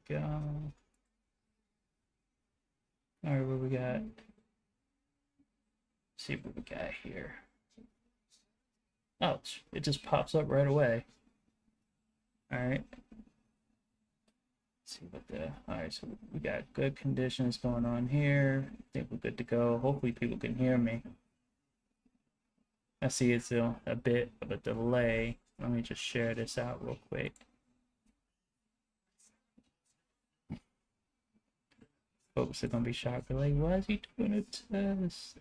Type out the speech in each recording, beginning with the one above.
go. All right, what we got? Let's see what we got here. Oh, it just pops up right away. All right. Let's see what the. All right, so we got good conditions going on here. I think we're good to go. Hopefully, people can hear me. I see it's a bit of a delay. Let me just share this out real quick. Folks are gonna be shocked. They're like, why is he doing a test?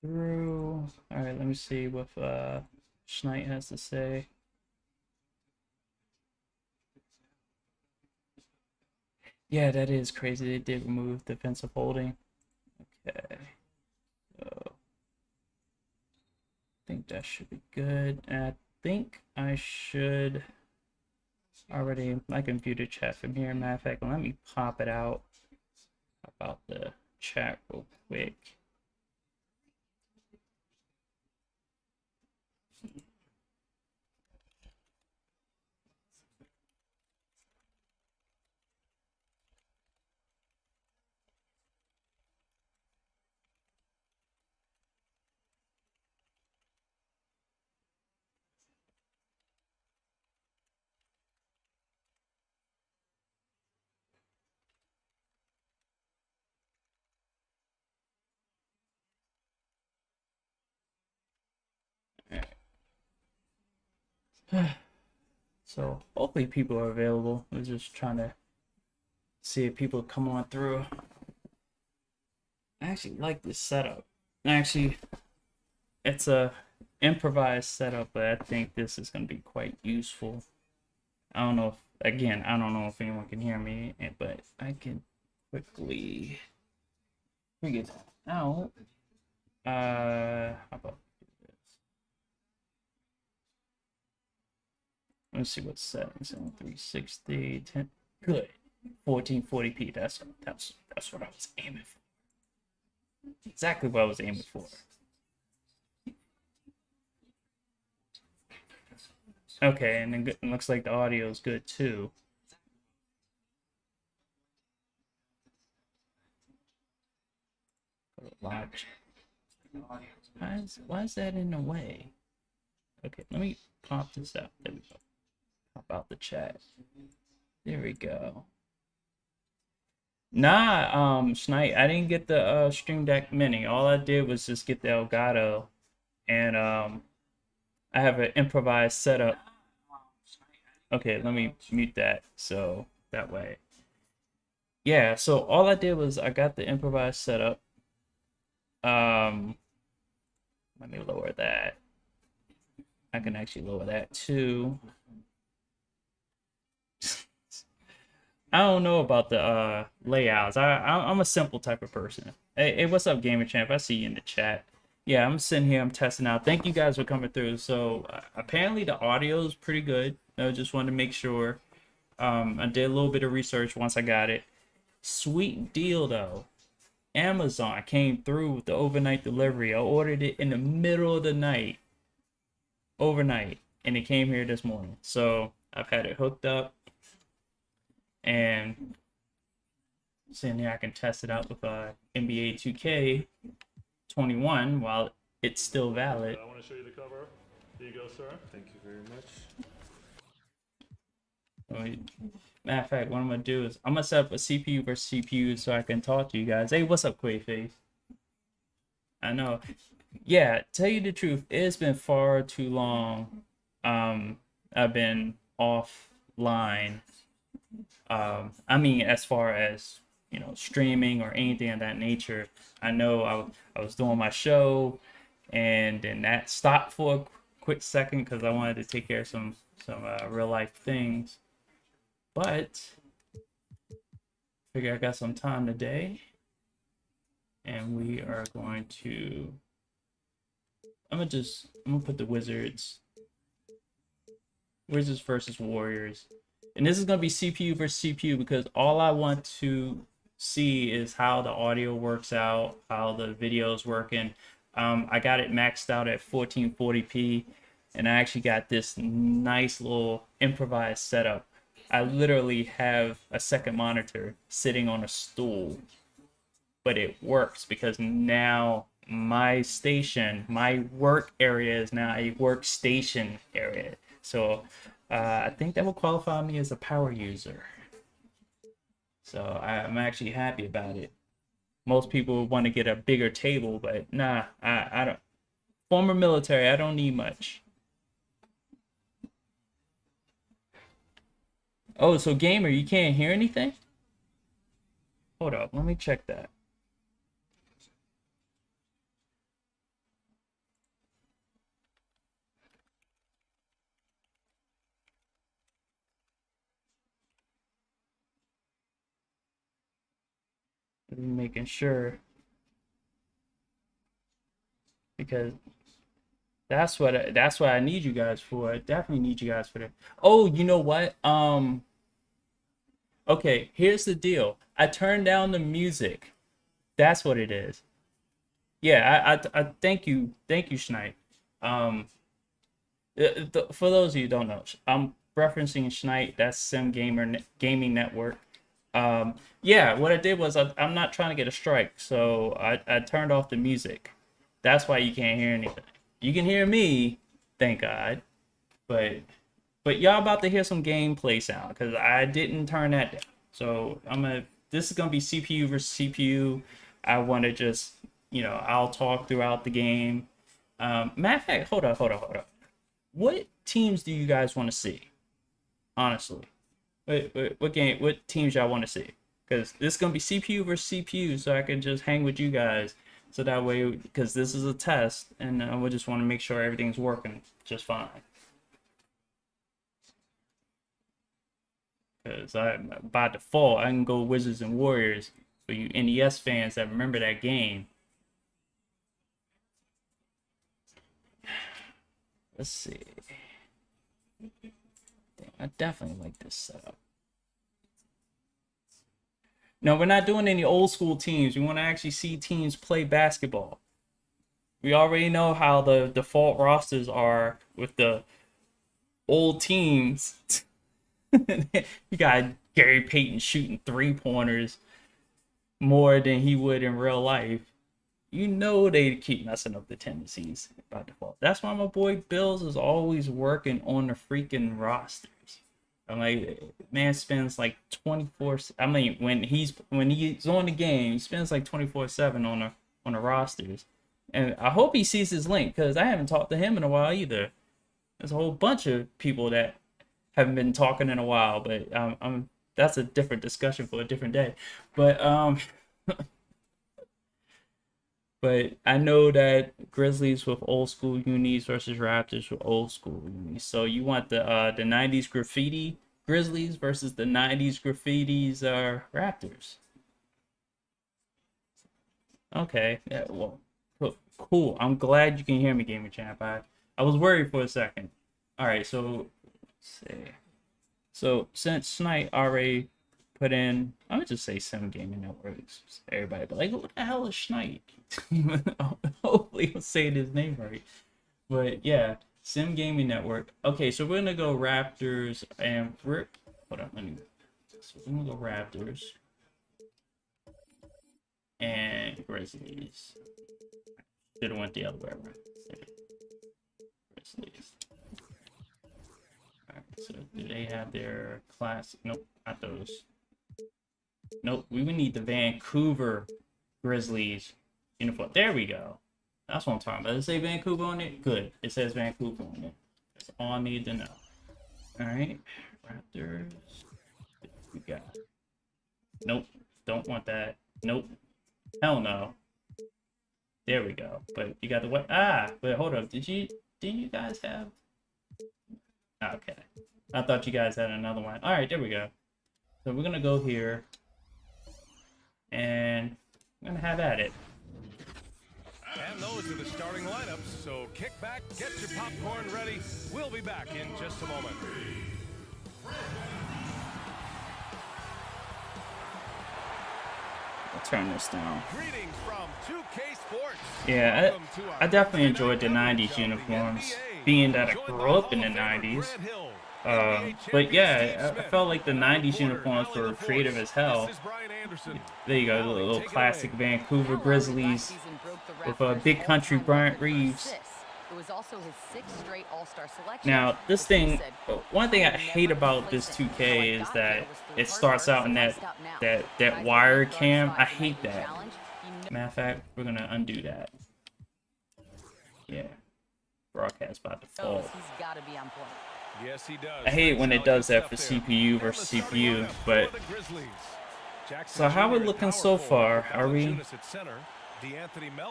Through. All right, let me see what Schneid has to say. Yeah, that is crazy. They did remove defensive holding. Okay. So I think that should be good. And I think I should already, I can view the chat from here. Matter of fact, let me pop it out about the chat real quick. So hopefully people are available. We're just trying to see if people come on through. I actually like this setup. Actually, it's a improvised setup, but I think this is going to be quite useful. I don't know if, again, I don't know if anyone can hear me, but I can quickly figure that out. How about this? Let's see what's settings in 360, 10. Good. 1440p. That's what I was aiming for. Exactly what I was aiming for. Okay, and then it looks like the audio is good too. Why is that in the way? Okay, let me pop this out. There we go. Pop out the chat. There we go. Nah, Schneid, I didn't get the Stream Deck Mini. All I did was just get the Elgato, and I have an improvised setup. Okay, let me mute that so that way. Yeah, so all I did was I got the improvised setup. Let me lower that. I can actually lower that too. I don't know about the layouts. I'm a simple type of person. Hey, what's up, Gamer Champ? I see you in the chat. Yeah, I'm sitting here. I'm testing out. Thank you guys for coming through. So apparently the audio is pretty good. I just wanted to make sure. I did a little bit of research once I got it. Sweet deal though. Amazon came through with the overnight delivery. I ordered it in the middle of the night, overnight, and it came here this morning. So I've had it hooked up, and sitting here I can test it out with NBA 2K21 while it's still valid. I want to show you the cover. Here you go, sir. Thank you very much. Matter of fact, what I'm gonna do is I'm gonna set up a CPU versus CPU so I can talk to you guys. Hey, what's up, Quayface? I know. Yeah, tell you the truth, it's been far too long. I've been offline I mean, as far as streaming or anything of that nature. I know I was doing my show, and then that stopped for a quick second because I wanted to take care of some real life things. But figure I got some time today, and we are going to. I'm gonna put the Wizards versus Warriors. And this is going to be CPU versus CPU because all I want to see is how the audio works out, how the video is working. I got it maxed out at 1440p, and I actually got this nice little improvised setup. I literally have a second monitor sitting on a stool, but it works because now my station, my work area is now a workstation area. So I think that will qualify me as a power user. So I'm actually happy about it. Most people want to get a bigger table, but nah, I don't. Former military, I don't need much. Oh, so gamer, you can't hear anything? Hold up, let me check that. Making sure because that's what I need you guys for. I definitely need you guys for that. Oh, you know what? Okay, here's the deal. I turned down the music. That's what it is. Yeah, I thank you, Schneid. Um, for those of you who don't know, I'm referencing Schneid. That's Gaming Network. Yeah, what I did was I'm not trying to get a strike, so I turned off the music. That's why you can't hear anything. You can hear me, thank God, but y'all about to hear some gameplay sound because I didn't turn that down. So this is gonna be CPU versus CPU. I want to just I'll talk throughout the game. Matter of fact, hold up. What teams do you guys want to see? Honestly. What teams y'all want to see? Because this is gonna be CPU versus CPU, so I can just hang with you guys. So that way, because this is a test, and we just want to make sure everything's working just fine. Because by default, I can go Wizards and Warriors for you NES fans that remember that game. Let's see. I definitely like this setup. No, we're not doing any old school teams. We want to actually see teams play basketball. We already know how the default rosters are with the old teams. You got Gary Payton shooting 3-pointers more than he would in real life. You know they keep messing up the tendencies by default. That's why my boy Bills is always working on the freaking rosters. I'm like, man spends like 24. I mean, when he's on the game, he spends like 24/7 on the rosters. And I hope he sees his link because I haven't talked to him in a while either. There's a whole bunch of people that haven't been talking in a while, but that's a different discussion for a different day. But but I know that Grizzlies with old school unis versus Raptors with old school unis. So you want the '90s graffiti Grizzlies versus the '90s graffitis Raptors. Okay, yeah, well, cool. I'm glad you can hear me, Gamer Champ. I was worried for a second. All right, so let's see. So since Snipe already put in, I'm gonna just say Sim Gaming Networks. Everybody be like, who the hell is Snipe? Hopefully I'm saying his name right. But yeah, Sim Gaming Network. Okay, so we're gonna go Raptors and hold on, so we're gonna go Raptors and Grizzlies. Should have went the other way around. Grizzlies. Alright, so do they have their class? Nope, not those. Nope, we would need the Vancouver Grizzlies uniform. There we go. That's what I'm talking about. Does it say Vancouver on it? Good. It says Vancouver on it. That's all I need to know. Alright. Raptors. we got? Nope. Don't want that. Nope. Hell no. There we go. But you got the what? But hold up. Did you guys have? Okay. I thought you guys had another one. All right, there we go. So we're gonna go here, and I'm gonna have at it. And those are the starting lineups. So kick back, get your popcorn ready. We'll be back in just a moment. I'll turn this down. Greetings from 2K Sports. Yeah, I definitely enjoyed the 90s uniforms, being that I grew up in the 90s. But yeah, I felt like the 90s uniforms were creative as hell. There you go, the little classic Vancouver Grizzlies with a big country Bryant Reeves. Now, this thing, one thing I hate about this 2K is that it starts out in that wire cam. I hate that. Matter of fact, we're gonna undo that. Yeah, broadcast by default. Yes, he does. I hate when it does that for CPU versus CPU, but so how we looking so far? Are we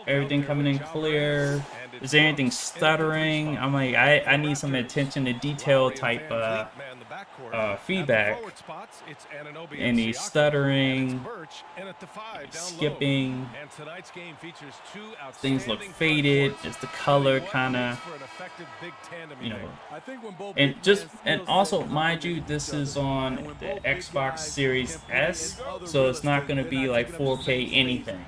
everything coming in clear? Is there anything stuttering? I'm like, I need some attention to detail type feedback. Any stuttering, skipping, things look faded. Is the color kind of, you know, and also mind you, this is on the Xbox Series S, so it's not going to be like 4K anything.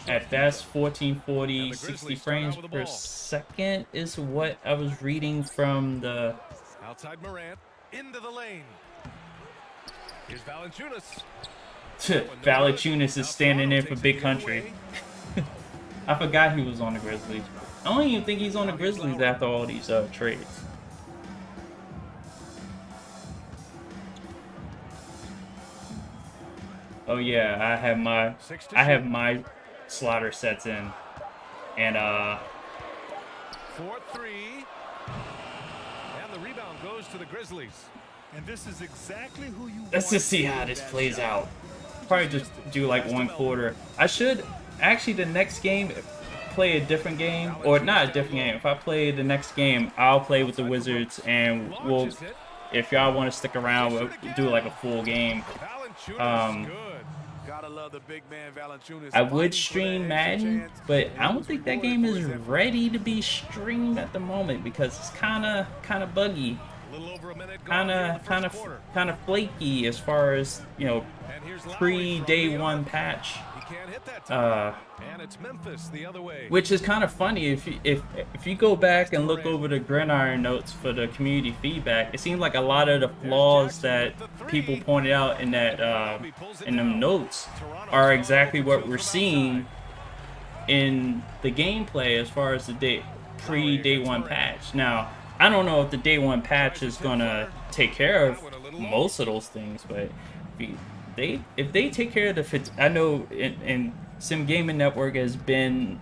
At best, 1440, 60 frames per second is what I was reading from the outside Morant into the lane. Here's Valanciunas. Valanciunas is standing in for Big Country. I forgot he was on the Grizzlies. I don't even think he's on the Grizzlies after all these trades. Oh yeah, I have my slaughter sets in, and 4-3, and the rebound goes to the Grizzlies. And this is exactly who you let's just see how this plays out. Probably just do like one quarter. I should actually the next game play a different game, or not a different game. If I play the next game, I'll play with the Wizards, and we'll, if y'all want to stick around, we'll do like a full game. I would stream Madden, but I don't think that game is ready to be streamed at the moment because it's kind of buggy, kind of flaky as far as, you know, pre-day one patch. Which is kind of funny if you go back and look over the Gridiron notes for the community feedback. It seems like a lot of the flaws that people pointed out in that in them notes are exactly what we're seeing in the gameplay as far as the pre-day one patch. Now, I don't know if the day one patch is gonna take care of most of those things, but if they take care of the I know in Sim Gaming Network has been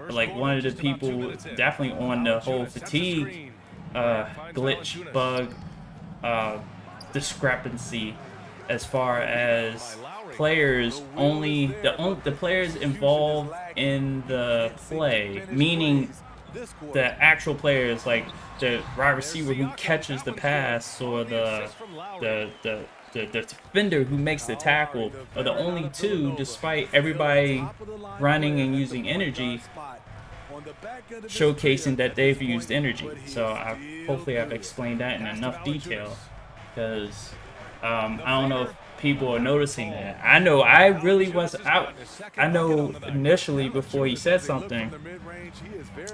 one of the people definitely on the whole fatigue glitch bug discrepancy as far as players the players involved in the play, meaning the actual players like the wide receiver who catches the pass or the defender who makes the tackle are the only two, despite everybody running and using energy, showcasing that they've used energy. So hopefully I've explained that in enough detail, because I don't know if people are noticing that. I know I really was out. I know initially before he said something,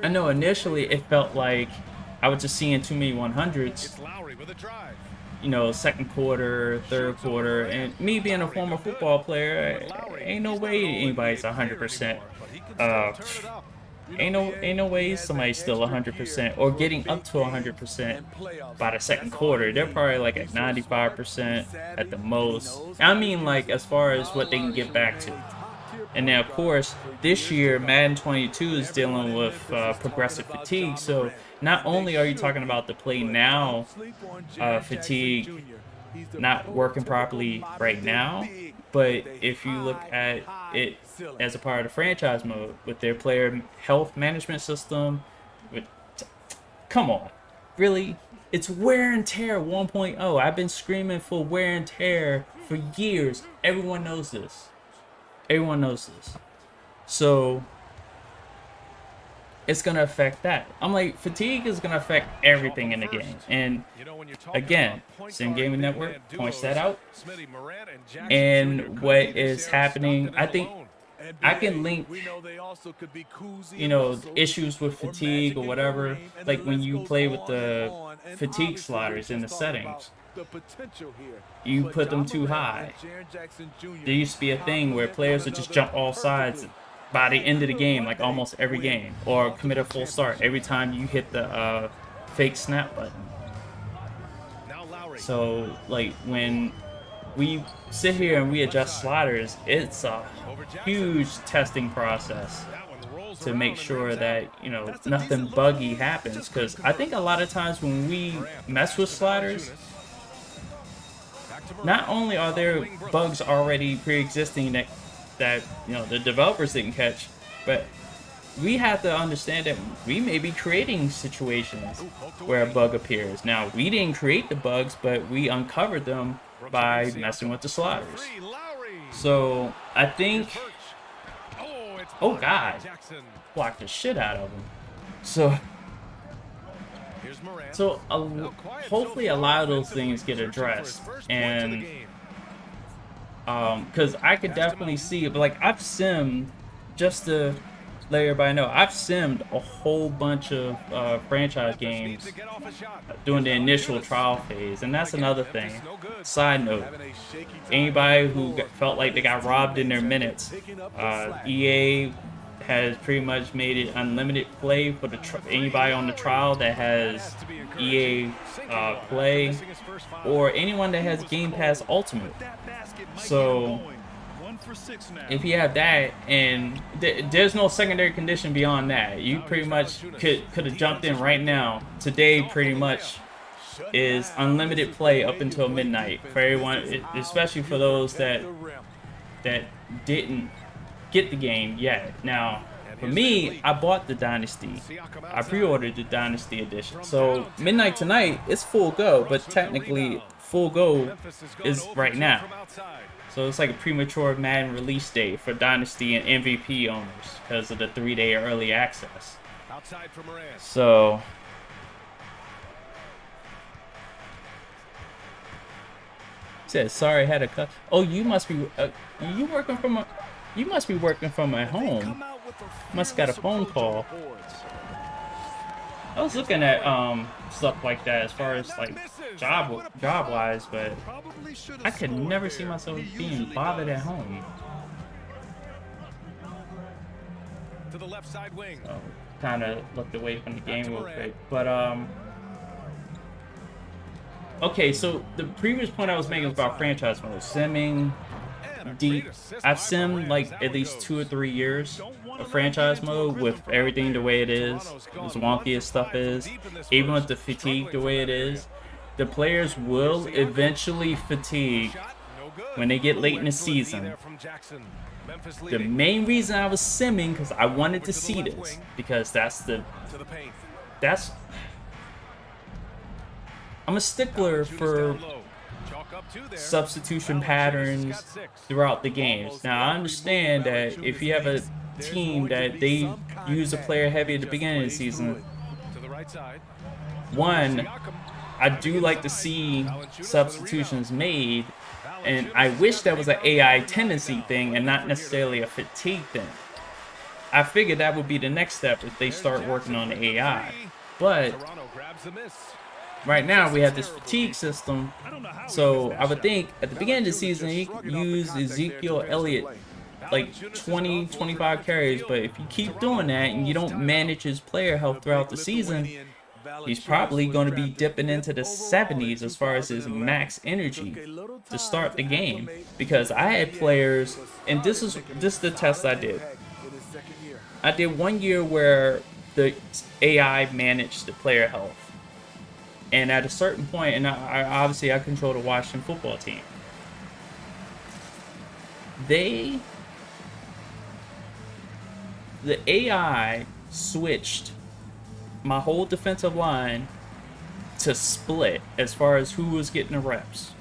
I know initially it felt like I was just seeing too many 100s. You know, second quarter, third quarter, and me being a former football player, ain't no way anybody's 100%. Ain't no way somebody's still 100% or getting up to 100% by the second quarter. They're probably like at 95% at the most. I mean, like as far as what they can get back to. And then, of course, this year Madden 22 is dealing with progressive fatigue. So not only are you talking about the play now fatigue, not working properly right now. But if you look at it as a part of the franchise mode with their player health management system, with come on, really? It's wear and tear 1.0. I've been screaming for wear and tear for years. Everyone knows this. Everyone knows this. So it's gonna affect that. I'm like, fatigue is gonna affect everything in the game. And again, Sim Gaming Network points that out. And what is happening, I think I can link, you know, issues with fatigue or whatever, like when you play with the fatigue sliders in the settings. You put them too high. There used to be a thing where players would just jump all sides by the end of the game, like almost every game, or commit a full start every time you hit the fake snap button. So, like, when we sit here and we adjust sliders, it's a huge testing process to make sure that, you know, nothing buggy happens. Because I think a lot of times when we mess with sliders, not only are there bugs already pre-existing that you know the developers didn't catch, but we have to understand that we may be creating situations where a bug appears. Now, we didn't create the bugs, but we uncovered them by messing with the sliders. So I think, oh god, blocked the shit out of him. So hopefully a lot of those things get addressed, and because I could definitely see, but like I've simmed, just to let everybody know, I've simmed a whole bunch of franchise games during the initial trial phase, and that's another thing. Side note, anybody who felt like they got robbed in their minutes, EA has pretty much made it unlimited play for the anybody on the trial that has EA Play, or anyone that has Game Pass Ultimate. So if you have that, and there's no secondary condition beyond that, you pretty much could have jumped in right now. Today pretty much is unlimited play up until midnight for everyone, especially for those that didn't get the game yet. Now, for me, I bought the Dynasty. I pre-ordered the Dynasty edition. So midnight tonight, it's full go, but technically full go is right now. So it's like a premature Madden release date for Dynasty and MVP owners because of the 3-day early access. So said sorry, had a cut. Oh, you must be you working from a. You must be working from at home. Must got a phone call. I was looking at stuff like that as far as like job wise, but I could never see myself being bothered at home. To the left side wing. So, kind of looked away from the game real quick, but okay. So the previous point I was making was about franchise mode, simming. Deep. I've simmed like at least 2 or 3 years of franchise mode with everything the way it is, as wonky as stuff is, even with the fatigue the way it is. The players will eventually fatigue when they get late in the season. The main reason I was simming because I wanted to see this, because I'm a stickler for substitution patterns throughout the games. Now, I understand that if you have a team that they use a player heavy at the beginning of the season, one, I do like to see substitutions made, and I wish that was an AI tendency thing and not necessarily a fatigue thing. I figured that would be the next step if they start working on the AI. But right now we have this fatigue system, so I would think at the beginning of the season you could use Ezekiel Elliott like 20-25 carries, but if you keep doing that and you don't manage his player health throughout the season, he's probably going to be dipping into the 70s as far as his max energy to start the game. Because I had players, and this is the test I did. I did 1 year where the AI managed the player health. And at a certain point, and obviously I control the Washington football team. The AI switched my whole defensive line to split as far as who was getting the reps.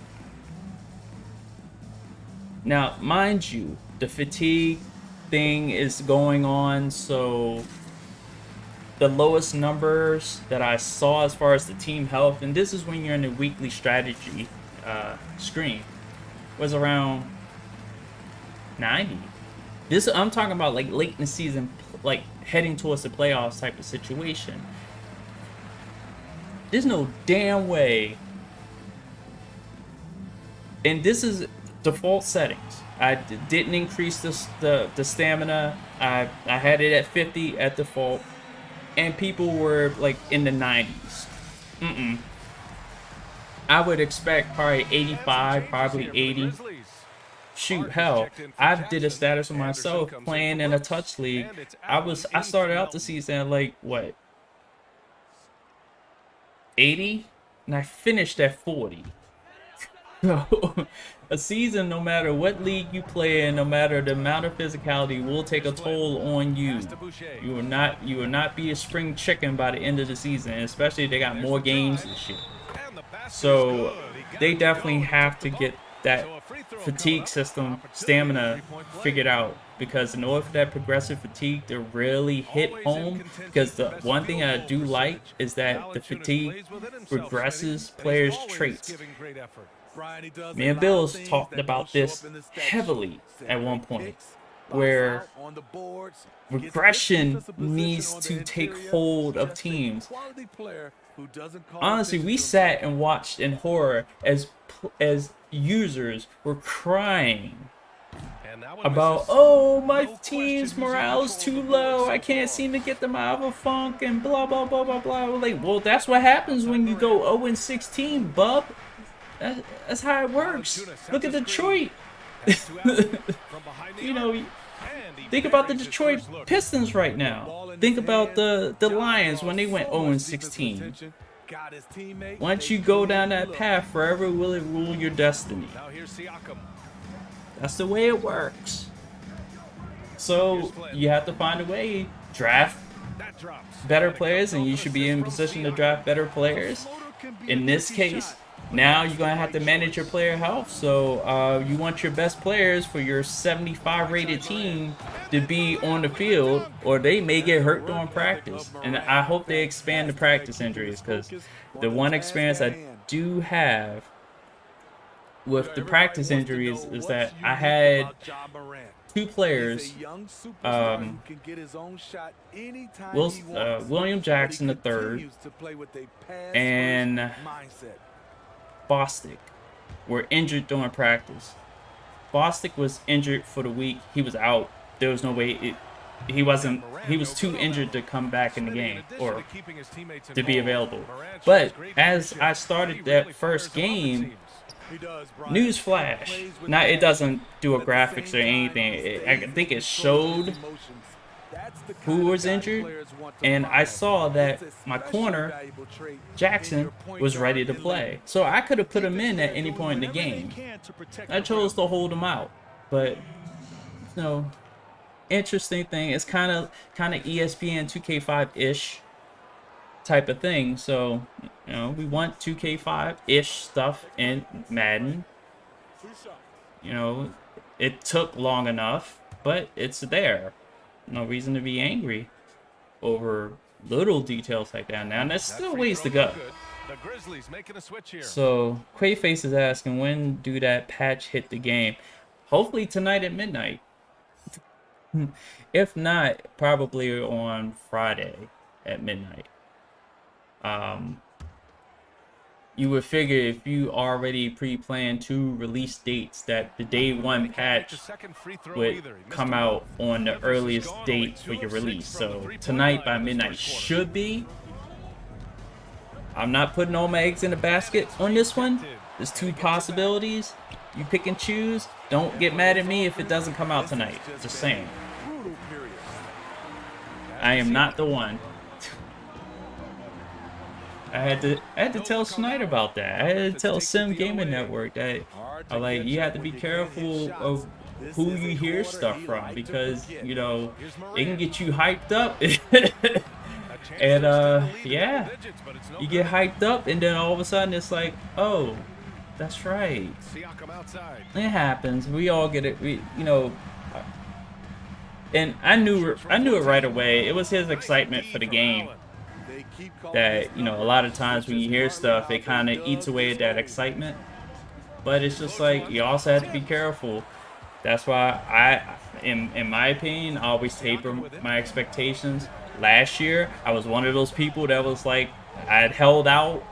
Now, mind you, the fatigue thing is going on, so the lowest numbers that I saw as far as the team health, and this is when you're in the weekly strategy screen, was around 90. This, I'm talking about like late in the season, like heading towards the playoffs type of situation. There's no damn way. And this is default settings. I didn't increase the stamina. I had it at 50 at default, and people were like in the 90s. I would expect probably 85, probably 80. Shoot, hell, I did a status on myself playing in a touch league. I started out the season at like what, 80, and I finished at 40. So a season, no matter what league you play in, no matter the amount of physicality, will take a toll on you. You will not be a spring chicken by the end of the season, especially if they got more games and shit. So they definitely have to get that fatigue system, stamina figured out, because in order for that progressive fatigue to really hit home, because the one thing I do like is that the fatigue regresses players' traits. Me and Bill's talked about this heavily at one point, where regression needs to take hold of teams. Honestly, we sat and watched in horror as users were crying about, oh, my team's morale's too low, I can't seem to get them out of a funk, and blah blah blah blah blah. Like, well, that's what happens when you go 0-16, bub. That's how it works. Look at Detroit. You know, think about the Detroit Pistons right now. Think about the Lions when they went 0-16. Once you go down that path, forever will it rule your destiny. That's the way it works. So you have to find a way, draft better players, and you should be in position to draft better players. In this case, now you're going to have to manage your player health. So you want your best players for your 75 rated team to be on the field, or they may get hurt during practice. And I hope they expand the practice injuries, because the one experience I do have with the practice injuries is that I had two players, William Jackson III and Bostic were injured during practice. Bostic was injured for the week. He was out. There was no way he was too injured to come back in the game or to be available. But as I started that first game, newsflash, now it doesn't do a graphics or anything. I think it showed who was injured, and I saw that my corner, Jackson, was ready to play. So I could have put him in at any point in the game. I chose to hold him out. But, you know, interesting thing. It's kind of ESPN 2K5-ish type of thing. So, you know, we want 2K5-ish stuff in Madden. You know, it took long enough, but it's there. No reason to be angry over little details like that now. And there's still ways to go. So, Quayface is asking, when do that patch hit the game? Hopefully tonight at midnight. If not, probably on Friday at midnight. You would figure if you already pre-planned 2 release dates that the day 1 patch would come out on the earliest date for your release. So tonight by midnight should be. I'm not putting all my eggs in a basket on this one. There's 2 possibilities. You pick and choose. Don't get mad at me if it doesn't come out tonight. Just saying. I am not the one. I had to tell Snyder about that. I had to tell Sim Gaming Network that I like you have to be careful of who you hear stuff from because you know it can get you hyped up. And yeah, you get hyped up and then all of a sudden it's like, oh, that's right. It happens. We all get it. We, you know, and I knew it right away. It was his excitement for the game that, you know, a lot of times when you hear stuff, it kind of eats away at that excitement. But it's just like you also have to be careful. That's why in my opinion, I always taper my expectations. Last year, I was one of those people that was like, I had held out,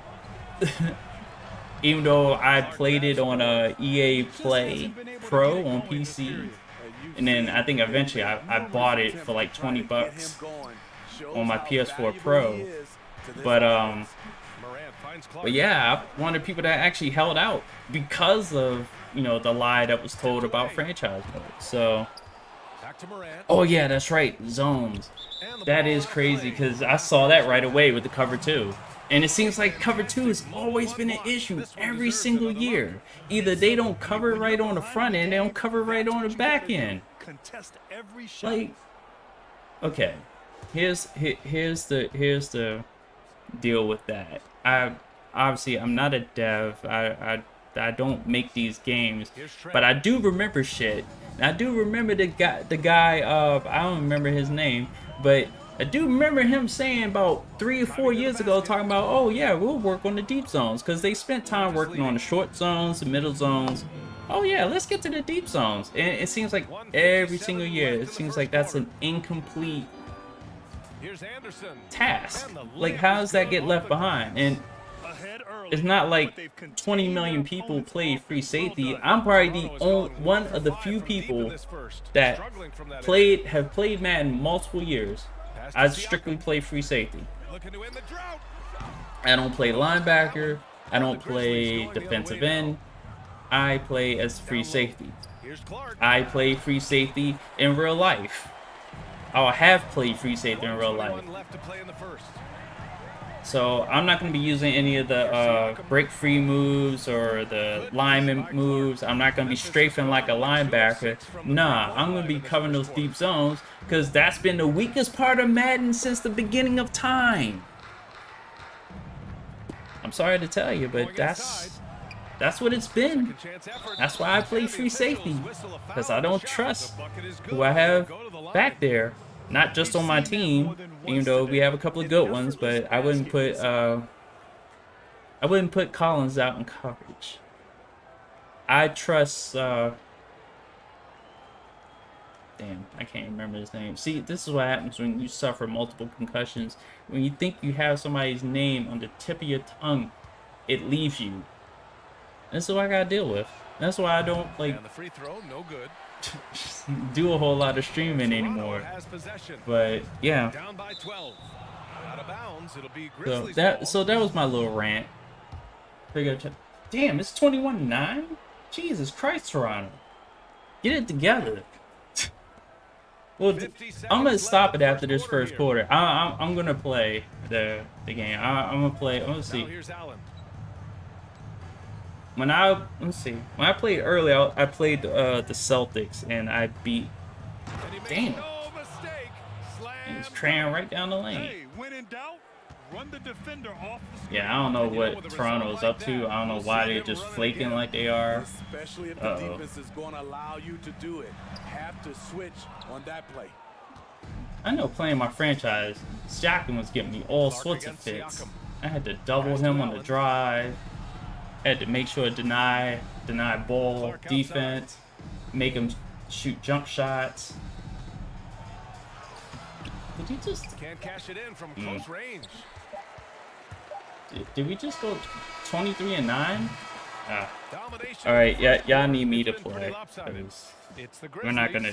even though I played it on a EA Play Pro on PC, and then I think eventually I bought it for like 20 bucks on my PS4 Pro. But yeah, I'm one of the people that actually held out because of, you know, the lie that was told about franchise mode. So, oh yeah, that's right, zones. That is crazy because I saw that right away with the cover 2. And it seems like cover 2 has always been an issue every single year. Either they don't cover it right on the front end, they don't cover it right on the back end. Like, okay, here's the deal with that. I'm not a dev. I don't make these games, but I do remember shit. And I do remember the guy I don't remember his name, but I do remember him saying about 3 or 4 years ago, talking about, oh yeah, we'll work on the deep zones, because they spent time working on the short zones, the middle zones. Oh yeah, let's get to the deep zones. And it seems like every single year, it seems like that's an incomplete task. Like, how does that get left behind? And it's not like 20 million people played free safety. I'm probably the only one of the few people that have played Madden multiple years. I strictly play free safety. I don't play linebacker. I don't play defensive end. I play as free safety. I play free safety in real life. I have played free safety in real life. So I'm not going to be using any of the break free moves or the lineman moves. I'm not going to be strafing like a linebacker. Nah, I'm going to be covering those deep zones because that's been the weakest part of Madden since the beginning of time. I'm sorry to tell you, but that's what it's been. That's why I play free safety, because I don't trust who I have back there. Not just on my team, even though we have a couple of good ones, but I wouldn't put Collins out in coverage. I trust damn, I can't remember his name. See, this is what happens when you suffer multiple concussions. When you think you have somebody's name on the tip of your tongue, it leaves you. This is what I gotta deal with. That's why I don't like the free throw, no good. do a whole lot of streaming anymore. But yeah. Down by 12. Out of bounds, it'll be So that was my little rant. Damn, it's 21-9? Jesus Christ, Toronto. Get it together. Well, I'm gonna stop it after this first quarter. I'm gonna play the game. I'm gonna play. Let's see. When I played earlier, I played the Celtics and I beat. Damn. And he's trailing right down the lane. Yeah, I don't know what Toronto is up to. I don't know why they're just flaking like they are. Especially if the defense is going to allow you to do it. Have to switch on that play. I know playing my franchise, Siakam was giving me all sorts of fits. I had to double him on the drive. Had to make sure deny ball defense, make him shoot jump shots. Did you just can't cash it in from close range? Did we just go 23-9? All right, yeah, y'all need me to play. We're not gonna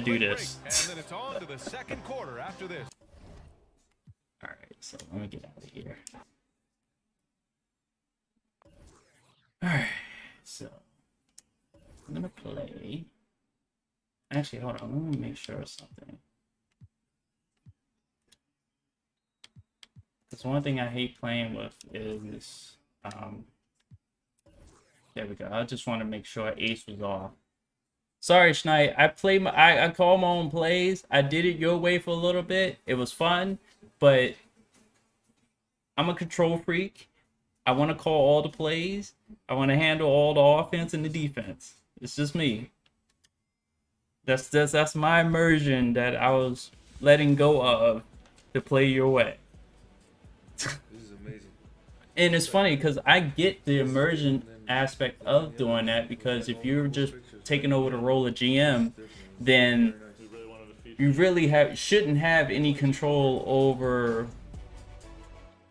do this. And then it's on to the second quarter after this. All right, so let me get out of here. Alright, so I'm gonna play. Actually, hold on, let me make sure of something. Because one thing I hate playing with is, there we go. I just want to make sure Ace was off. Sorry, Schneid. I call my own plays. I did it your way for a little bit. It was fun, but I'm a control freak. I want to call all the plays. I want to handle all the offense and the defense. It's just me. That's my immersion that I was letting go of to play your way. This is amazing. And it's funny because I get the immersion aspect of doing that, because if you're just taking over the role of GM, then you really shouldn't have any control over,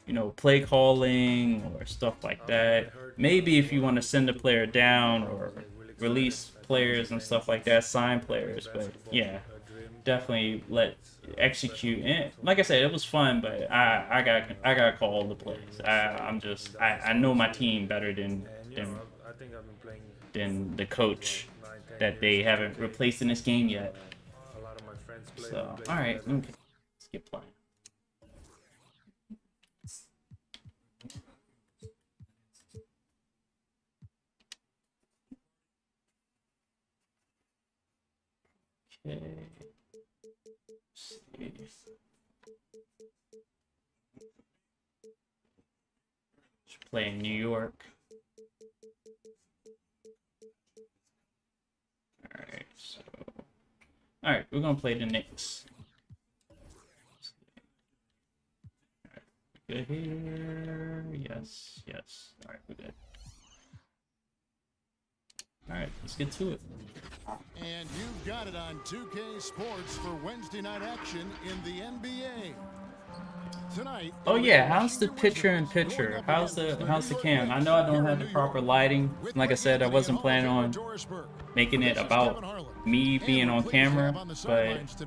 you know, play calling or stuff like that. Maybe if you want to send a player down or release players and stuff like that, sign players, but yeah, definitely let execute. And like I said, it was fun, but I got to call all the plays. I know my team better than the coach that they haven't replaced in this game yet. So all right, okay, let's get playing. Okay. Let's see. Should play in New York. Alright, we're gonna play the Knicks. Good here. Yes, yes. Alright, we're good. Alright, let's get to it. And you've got it on 2K Sports for Wednesday night action in the NBA. Tonight. Oh yeah, how's the picture-in-picture? How's the cam? I know I don't have the proper lighting. Like I said, I wasn't planning on making it about me being on camera, but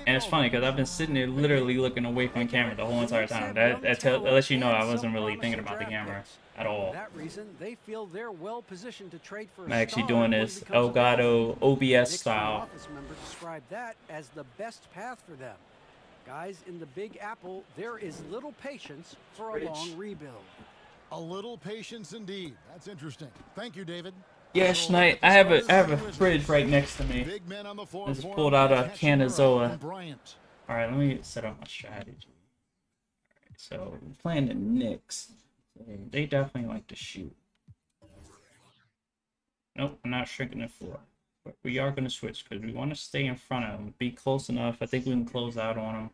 and it's funny because I've been sitting there literally looking away from the camera the whole entire time. That lets you know I wasn't really thinking about the camera at all. That reason, they feel they're well positioned to trade for I'm actually doing this Elgato OBS style. Office member described that as the best path for them. Guys, in the Big Apple, there is little patience for a long rebuild. A little patience indeed. That's interesting. Thank you, David. Yeah, Schneid, I have a fridge right next to me. I just pulled out a can of Zoa. Alright, let me set up my strategy. Alright, so we're playing the Knicks. They definitely like to shoot. Nope, I'm not shrinking the floor. But we are going to switch because we want to stay in front of them. Be close enough. I think we can close out on them.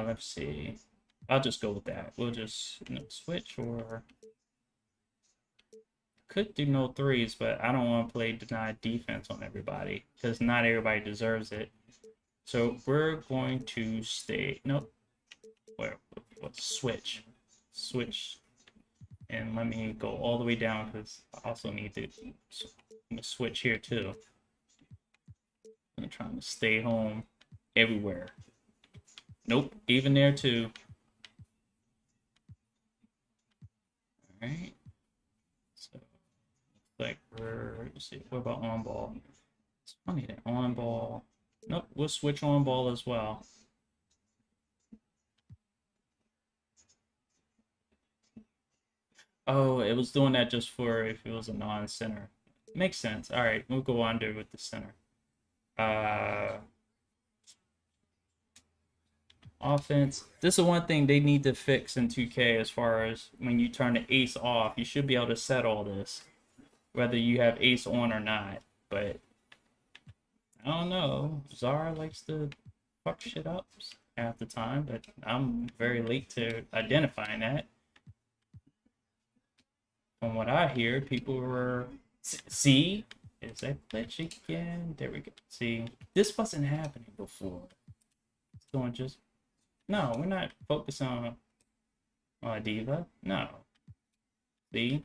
Let's see. I'll just go with that. We'll just switch, or could do no threes, but I don't want to play denied defense on everybody because not everybody deserves it. So we're going to stay. Nope. Let's switch. And let me go all the way down because I also need to switch here too. I'm trying to stay home everywhere. Nope, even there too. Alright. So, looks like let's see, what about on ball? It's funny that on ball. Nope, we'll switch on ball as well. Oh, it was doing that just for if it was a non-center. Makes sense. All right, we'll go under with the center. Offense. This is one thing they need to fix in 2K as far as when you turn the ace off. You should be able to set all this, whether you have ace on or not. But I don't know. Zara likes to fuck shit up half the time, but I'm very late to identifying that. From what I hear, people were... See? Is that glitch again? There we go. See? This wasn't happening before. It's going just... No, we're not focusing on Diva. No. See?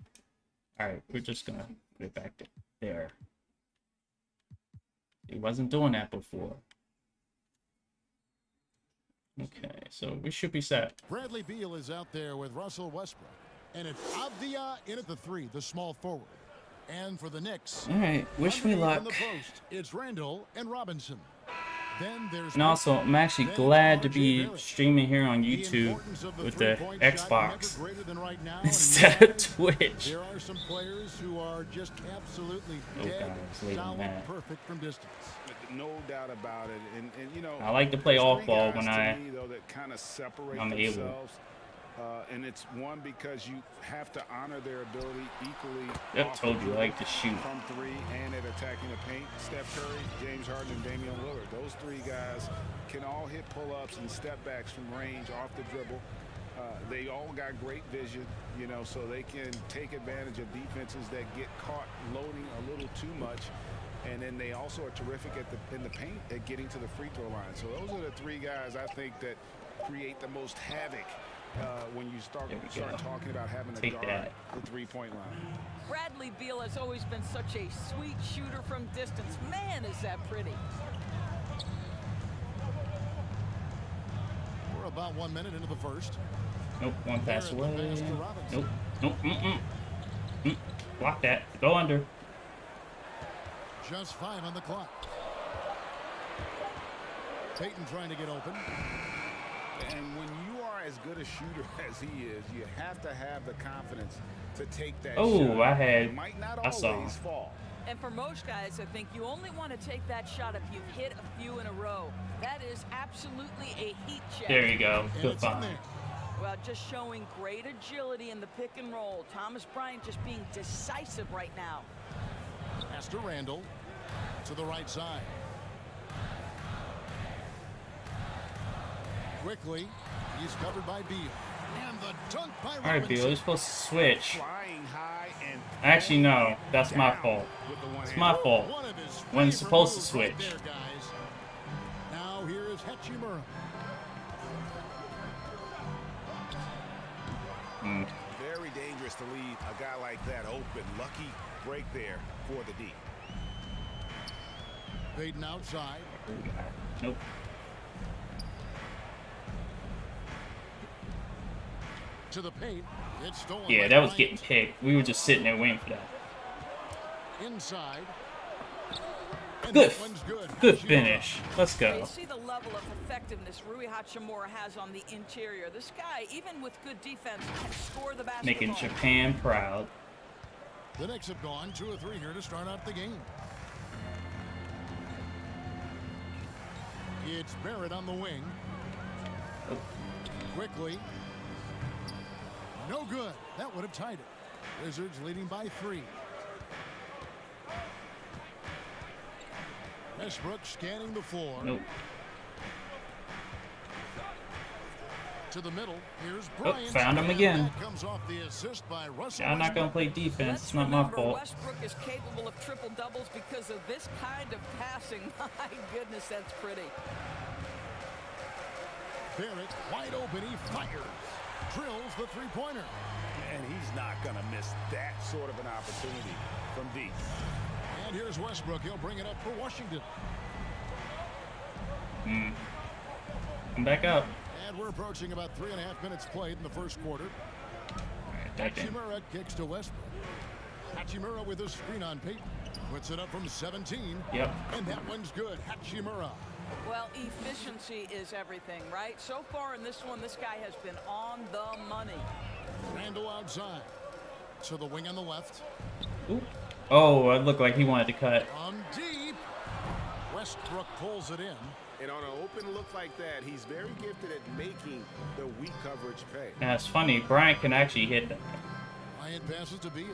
Alright, we're just gonna put it back to there. It wasn't doing that before. Okay, so we should be set. Bradley Beal is out there with Russell Westbrook. And it's Avdia in at the 3, the small forward. And for the Knicks, all right, wish me luck. From the post, it's Randall and Robinson. Then there's And also, I'm actually glad to be streaming here on YouTube with the Xbox instead of Twitch. There are some players who are just absolutely Oh, dead God, it's late on solid that. perfect from distance. No doubt about it. And you know, I like to play there's off three ball guys when to me, though, that kind of separate I'm able. themselves. And it's one because you have to honor their ability equally. Yep, off told the you I like to dribble, shoot. from three and at attacking the paint. Steph Curry, James Harden, and Damian Lillard. Those three guys can all hit pull-ups and step backs from range off the dribble. They all got great vision, you know, so they can take advantage of defenses that get caught loading a little too much. And then they also are terrific in the paint at getting to the free throw line. So those are the three guys I think that create the most havoc when you start talking about having to guard the three-point line. Bradley Beal has always been such a sweet shooter from distance. Man, is that pretty. We're about 1 minute into the first. Nope, one pass Barrett, the away. pass to Robinson. Nope, nope, block that. Go under. Just 5 on the clock. Payton trying to get open. And when you are as good a shooter as he is, you have to have the confidence to take that Oh, shot. I It might not I saw him. always fall. And for most guys, I think you only want to take that shot if you've hit a few in a row. That is absolutely a heat check. There you go. And Good it's in find. there. Well, just showing great agility in the pick and roll. Thomas Bryant just being decisive right now. Pass to Randall. To the right side. Quickly. He's covered by Beal. And the dunk by All right, Beal, Robinson. you're supposed to switch. Flying high and Actually, no. That's my down fault. with the one It's hand. my fault. One of his When favorite it's supposed to moves switch. right there, guys. Now here is Hachimura. Very dangerous to leave a guy like that open. Lucky break there for the D. Payton outside. Nope. To the paint. It's stolen. Yeah, by that was Bryant. getting picked. We were just sitting there waiting for that. Inside. And Good. that one's good. Good Hachimura. finish. Let's You go. see the level of effectiveness Rui Hachimura has on the interior. This guy, even with good defense, can score the basketball. Making Japan proud. The Knicks have gone 2 or 3 here to start out the game. It's Barrett on the wing. Quickly. No good. That would have tied it. Wizards leading by 3. Westbrook scanning the floor. Nope. To the middle. Here's Oh, Bryant. found him And again. that comes off the assist by Russell I'm not gonna Westbrook. play defense. Let's It's not my remember, fault. Westbrook is capable of triple doubles because of this kind of passing. My goodness, that's pretty. Barrett wide open. He fires. Drills the three-pointer. And he's not going to miss that sort of an opportunity from deep. And here's Westbrook. He'll bring it up for Washington. Come back up. And we're approaching about 3.5 minutes played in the first quarter. That didn't- Hachimura kicks to Westbrook. Hachimura with a screen on Payton. Puts it up from 17. Yep. And that one's good. Hachimura. Well, efficiency is everything, right? So far in this one, this guy has been on the money. Randall outside. To the wing on the left. Oop. Oh, it looked like he wanted to cut. On deep. Westbrook pulls it in. And on an open look like that, he's very gifted at making the weak coverage pay. And it's funny, Bryant can actually hit that. Bryant passes to Beal.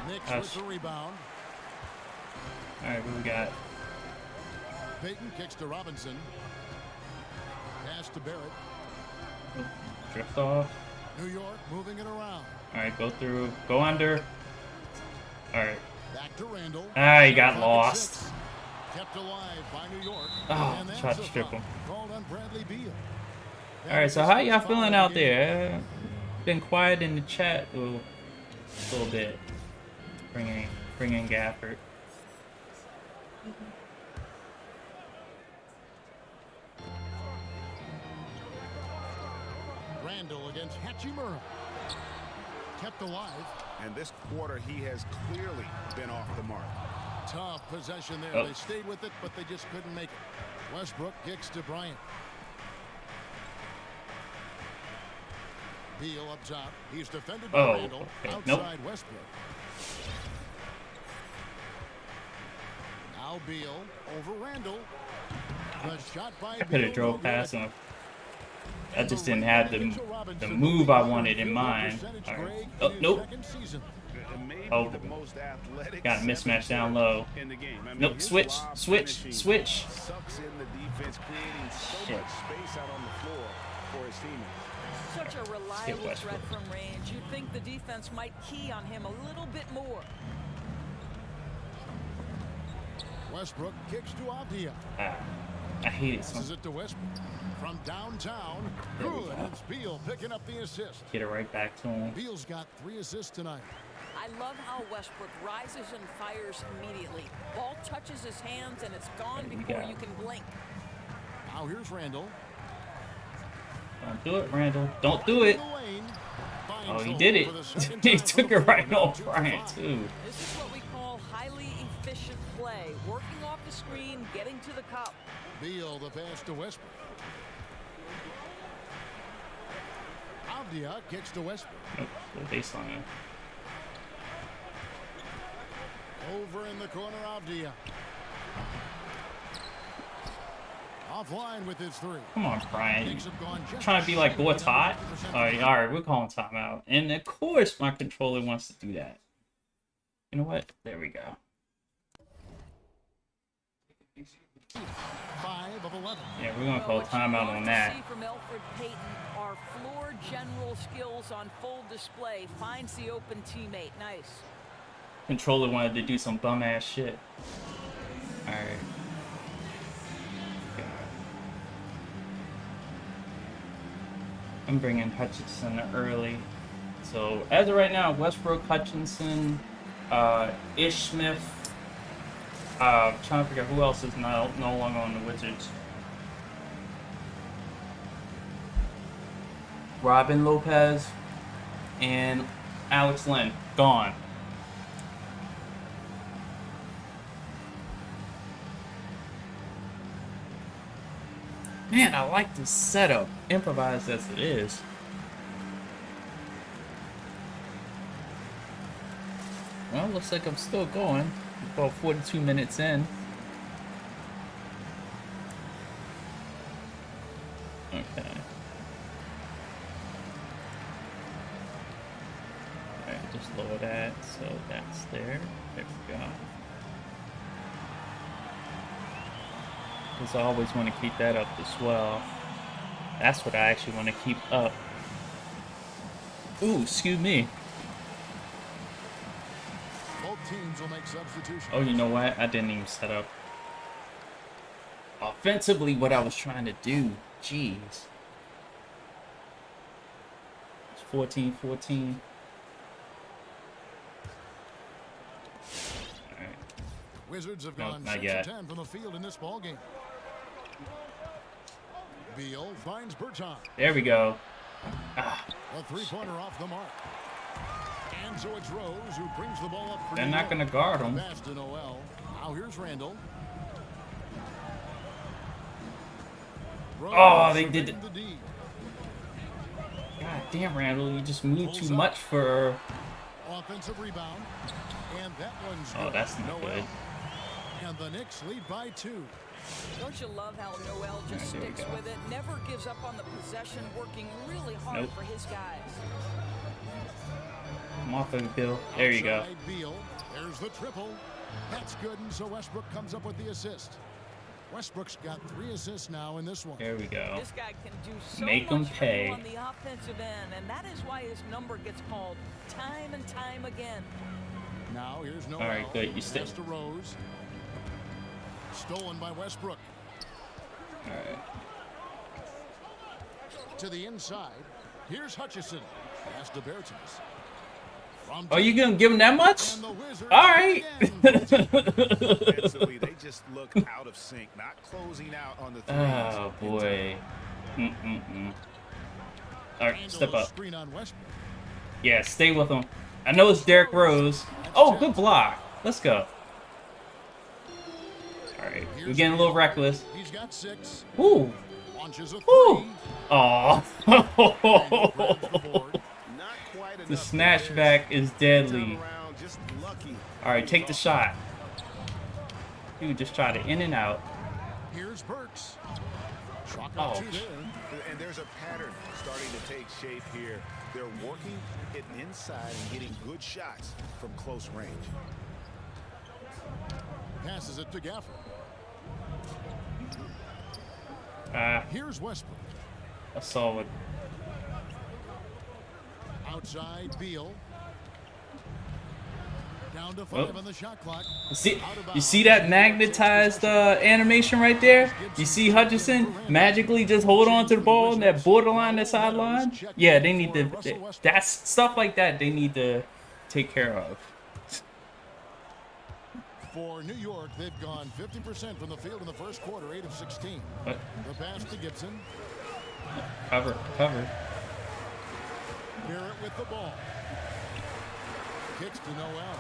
Knicks with the rebound. All right, what we got? Payton kicks to Robinson. Pass to Barrett. Drift off. New York moving it around. All right, go through. Go under. All right. Back to Randall. Ah, he got Pocket lost. six. Kept alive by New York. Oh, And that's tried to a strip foul. him. Called on Bradley Beal. All right, so how y'all feeling out there? Been quiet in the chat a little bit. Bring in Gafford. Randall against Hachimura. Kept alive. And this quarter, he has clearly been off the mark. Tough possession there. Oh. They stayed with it, but they just couldn't make it. Westbrook kicks to Bryant. Beal up top. He's defended by Oh, Randall. okay. Outside Nope. Westbrook. Now Beal over Randall. The shot by I could have Beal, drove no past good. him. I just didn't have the move I wanted in mind. All right. Oh, nope. Maybe Oh. the most athletic Got a mismatch down 7-stepper low. in the game. I mean, Nope. his Switch. lob Switch. finishing Switch. Sucks in the defense, creating so Shit. much space out on the floor for his teammates. Such a reliable Westbrook. threat from range. You'd think the defense might key on him a little bit more. Westbrook kicks to Avdia. Ah, I hate it. Passes So it to Westbrook. From downtown. There we Good. go. It's Beal picking up the assist. get it right back to him. Beal's got 3 assists tonight. I love how Westbrook rises and fires immediately. Ball touches his hands and it's gone There you before go. you can blink. Now here's Randall. Don't do it, Randall. Don't do it. In the lane. Finds Oh, he the did hole it. for the second He time for took the it right Florida. off 2 for Bryant 5. too. This is what we call highly efficient play. Working off the screen, getting to the cup. Beal the pass to Westbrook. Avdia kicks to Westbrook. Nope. The baseline. Over in the corner, Avdia. Offline with his 3. Come on, Brian. Things have gone just Trying to be like slightly boy Todd. under 50% All right, we're calling timeout. And of course, my controller wants to do that. You know what? There we go. 5 of 11. Yeah, we're gonna call What you timeout want on to that. see from Elfrid Payton are floor general skills on full display. Finds the open teammate. Nice. Controller wanted to do some bum ass shit. All right. I'm bringing Hutchinson early. So as of right now, Westbrook, Hutchinson, Ish Smith. Trying to figure out who else is no longer on the Wizards. Robin Lopez and Alex Len gone. Man, I like this setup, improvised as it is. Well, looks like I'm still going. About 42 minutes in. Okay. Alright, just lower that, so that's there. There we go. Because I always want to keep that up as well. That's what I actually want to keep up. Ooh, excuse me. Both teams will make substitutions. Oh, you know what? I didn't even set up offensively what I was trying to do. Jeez. It's 14-14. Alright. Wizards have No, gone not 6 yet. of 10 from the field in this ballgame. Beal finds Berton. There we go. A 3-pointer off the mark. And so it's Rose who brings the ball up for They're New not York. going to guard him. Pass to Noel. Now here's Randall. Rose Oh, they did surveying the D. God damn, Randall. You just moved too much for... Offensive rebound. And that one's Oh, good. that's not Noel. good. And the Knicks lead by 2. Don't you love how Noel just Alright, there we sticks go. with it, never gives up on the possession, working really hard Nope. for his guys. Come off of it, Bill. There you go. Outside Beal. There's the triple. That's good, and so Westbrook comes up with the assist. Westbrook's got 3 assists now in this one. There we go. This guy can do so Make 'em much for you pay. on the offensive end, and that is why his number gets called time and time again. Now here's Noel. All right, good. You stay. Pass to Rose. Stolen by Westbrook. All right. To the inside. Here's Hutchison. Pass to Bertens. From Oh, you gonna give him that much? and the Wizards All right. again. Defensively, they just look out of sync, not closing out on the threes. Oh boy. All right, Randall step up. Screen on Westbrook. Yeah, stay with him. I know it's Derrick Rose. Oh, good block. Let's go. All right, we're getting a little reckless. He's got 6. Ooh. Launches a 3. Ooh. Oh. Not quite The enough snatchback is deadly. turnaround, just lucky. All right, take the shot. You just try to in and out. Here's Burks. Chalk Oh. up 2 there. And there's a pattern starting to take shape here. They're working it inside and getting good shots from close range. Passes it to Gafford. Here's Westbrook. A solid. Outside Beal. Down to 5 on the shot clock. You see that magnetized animation right there? You see Hutchinson magically just hold on to the ball in that borderline, that sideline? Yeah, they need to. That's stuff like that they need to take care of. For New York, they've gone 50% from the field in the first quarter, 8 of 16. What? The pass to Gibson. Cover. Barrett with the ball. Kicks to Noel.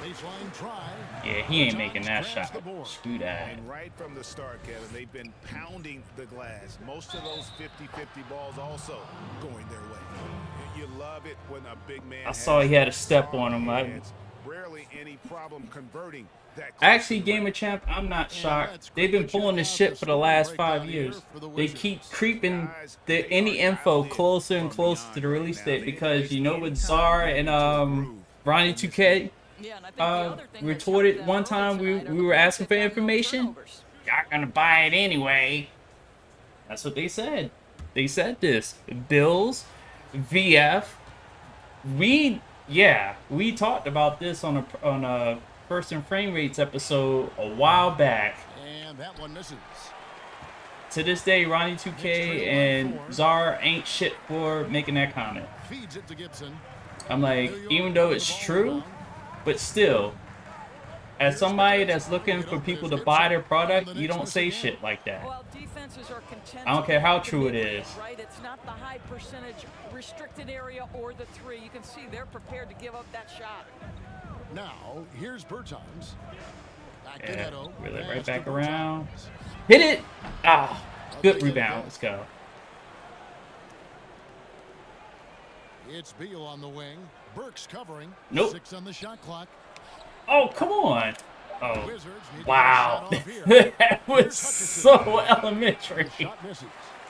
Baseline try. Yeah, he ain't making that shot. Screw that. And right from the start, Kevin, they've been pounding the glass. Most of those 50-50 balls also going their way. You love it when a big man. I saw he had a step on him. Rarely any problem converting that. Actually, Gamer Champ, I'm not shocked. They've been pulling this shit for the last 5 years. They keep creeping any info closer and closer to the release date because you know with Czar and Ronnie 2K retorted one time we were asking for information. Y'all gonna buy it anyway. That's what they said. They said this. Bills, VF, we talked about this on a First and Frame Rates episode a while back. And that one misses. To this day, Ronnie 2K and Czar ain't shit for making that comment. Feeds it to Gibson. I'm like, even though it's true, but still, as somebody that's looking for people to buy their product, you don't say shit like that. Well, defenses are content. I don't care how true it is. Right? It's not the high percentage restricted area or the 3. You can see they're prepared to give up that shot. Now, here's Bertans. Back to Yeah, Neto. reel it Pass right to back Bertans. around. Hit it! Ah, good rebound. Let's go. It's Beal on the wing. Burks covering. Nope. 6 on the shot clock. Oh, come on. Oh, Wizards need to wow. get a shot off here. That was so elementary. Shot misses.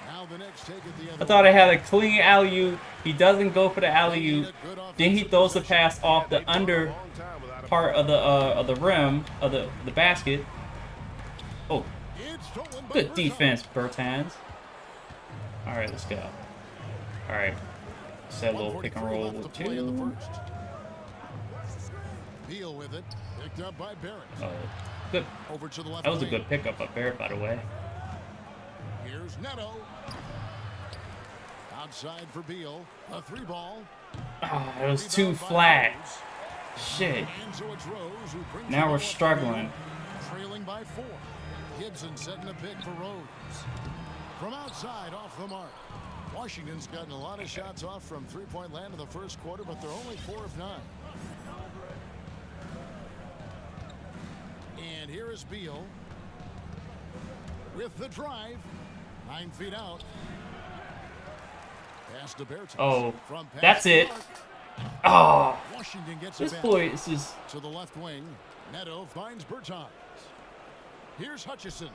Now the next take it the other I thought way. I had a clean alley-oop. He doesn't go for the alley-oop. Then he throws the pass off the under part of the rim of the basket. Oh, It's stolen by good Bertans. defense, Bertans. All right, let's go. All right, set a little pick and 1:43 roll left with to play in the 2. first. Beal with it. Picked up by Barrett. Oh, good. Over to the left That was a wing. good pickup up Barrett, by the way. Here's Neto. Outside for Beal. A 3-ball. Oh, it was too flat. Shit. And so it's Rose who brings Now it we're up to struggling. Beal, trailing by 4. Gibson setting a pick for Rose. From outside, off the mark. Washington's gotten a lot of shots off from three-point land in the first quarter, but they're only 4 of 9. And here is Beal with the drive. 9 feet out. Pass to Bertans. Oh, From pass that's to it. Mark. Oh, Washington gets this it back. boy is just. To the left wing. Neto finds Bertans. Here's Hutchison.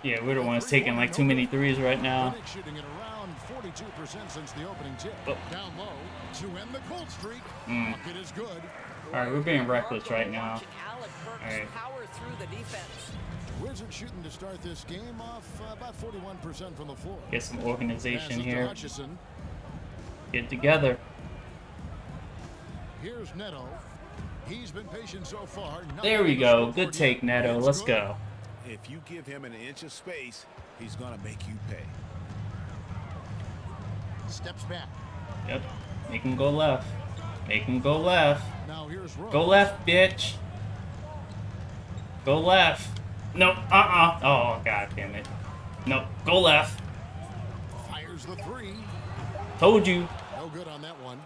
Yeah, we're the ones taking like too many threes right now. Phoenix shooting at around 42% since the opening tip. Oh. Down low to end the cold streak. Mm. Bucket is good. All right, we're being reckless right now. Watching Alec Burks All right. power through the defense. Wizards shooting to start this game off about 41% from the floor. Get some organization Passes to here. Hutchison. Get together. Here's Neto. He's been patient so far. There we go. Good take, Neto. Let's go. If you give him an inch of space, he's going to make you pay. Steps back. Yep. Make him go left. Make him go left. Now here's Rose. Go left, bitch. Go left. Nope. Oh, god damn it. Nope. Go left. Fires the 3. Told you. No good on that one.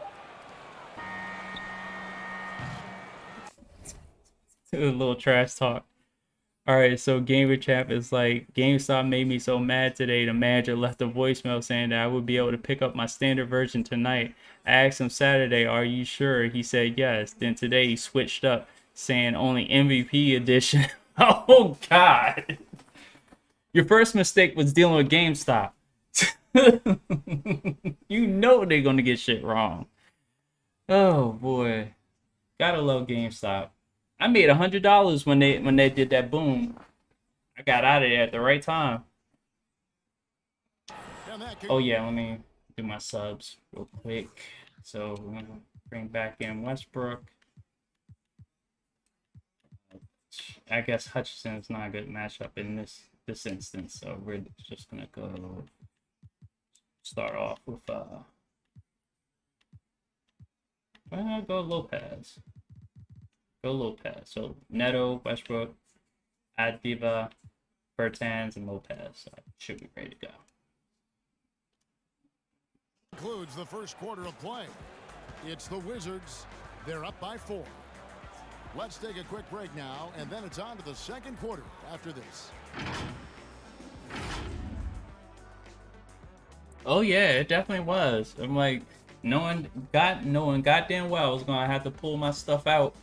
A little trash talk. Alright, so Gamer Chat is like, GameStop made me so mad today. The manager left a voicemail saying that I would be able to pick up my standard version tonight. I asked him Saturday, are you sure? He said yes. Then today he switched up, saying only MVP edition. Oh God. Your first mistake was dealing with GameStop. You know they're gonna get shit wrong. Oh boy. Gotta love GameStop. I made $100 when they did that boom. I got out of there at the right time. Oh yeah, let me do my subs real quick. So we're gonna bring back in Westbrook. I guess Hutchinson's not a good matchup in this instance, so we're just gonna go start off with well, go Lopez. Go Lopez. So Neto, Westbrook, Adiva, Bertans, and Lopez. So should be ready to go. Concludes the first quarter of play. It's the Wizards. They're up by 4. Let's take a quick break now, and then it's on to the second quarter after this. Oh yeah, it definitely was. I'm like, knowing goddamn well I was gonna have to pull my stuff out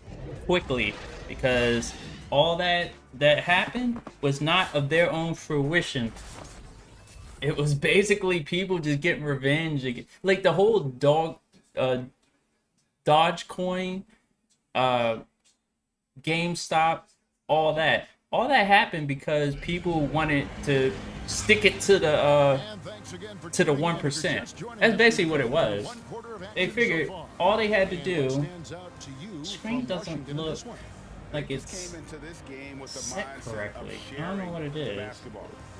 quickly, because all that happened was not of their own fruition. It was basically people just getting revenge. Like the whole Dogecoin, GameStop, all that happened because people wanted to stick it to the 1%. That's basically what it was. They figured all they had to do. Screen doesn't look like it's set correctly. I don't know what it is.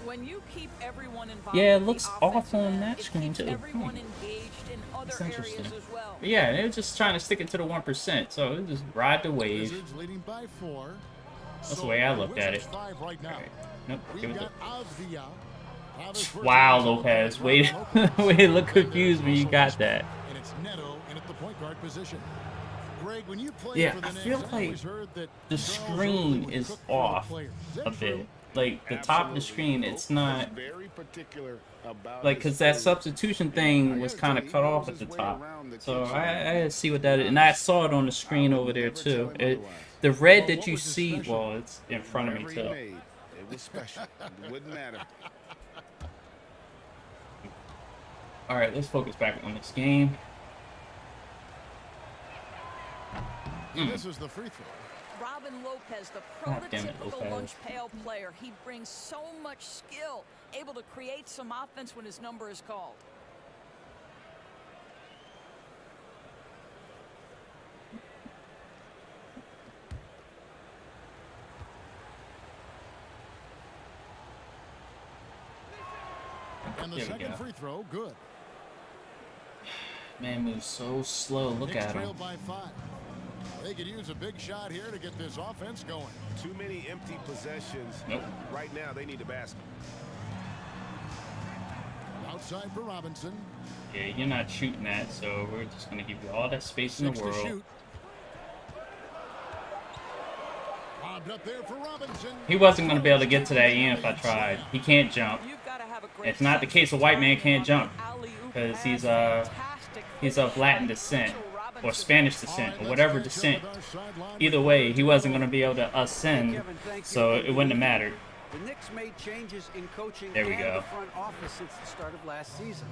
When you keep everyone involved, Yeah, it looks off on that screen too. Everyone engaged in other That's areas interesting. as well. But yeah, they were just trying to stick it to the 1%. So it just ride the wave. Wizards leading by 4. That's the way I looked at it. 5 right now. Alright. Nope. Give it Avdia. Wow, Lopez. Wait, wait, look confused when you got that. And it's Neto in at the point guard position. Greg, when you play Yeah, for the I Knicks, feel I like always heard that the Charles screen Oakley would is cook for the off players. Is that a true? bit. Like the top of the screen, it's not Very particular about like, because that substitution thing was kind of cut off at the top. So I had to see what that is, and I saw it on the screen over there too. The red that you see, well, it's in front of me too. It was special. It wouldn't matter. All right, let's focus back on this game. This is the free throw. Robin Lopez, the God damn it, prototypical Lopez. lunch pail player. He brings so much skill, able to create some offense when his number is called. And the There we second go. free throw, good. Man moves so slow. Look Knicks at trail him. by 5. They could use a big shot here to get this offense going. Too many empty possessions. Nope. Right now, they need a basket. Outside for Robinson. Yeah, you're not shooting that, so we're just gonna give you all that space in 6 the to world. shoot. Lobbed up there for Robinson. He wasn't gonna be able to get to that end if I tried. He can't jump. You've got to have a great It's not the case a white man can't jump, because he's of Latin descent or Spanish descent or whatever descent. Either way, he wasn't gonna be able to ascend, so it wouldn't have mattered. The Knicks made changes in coaching There we and go. the front office since the start of last season.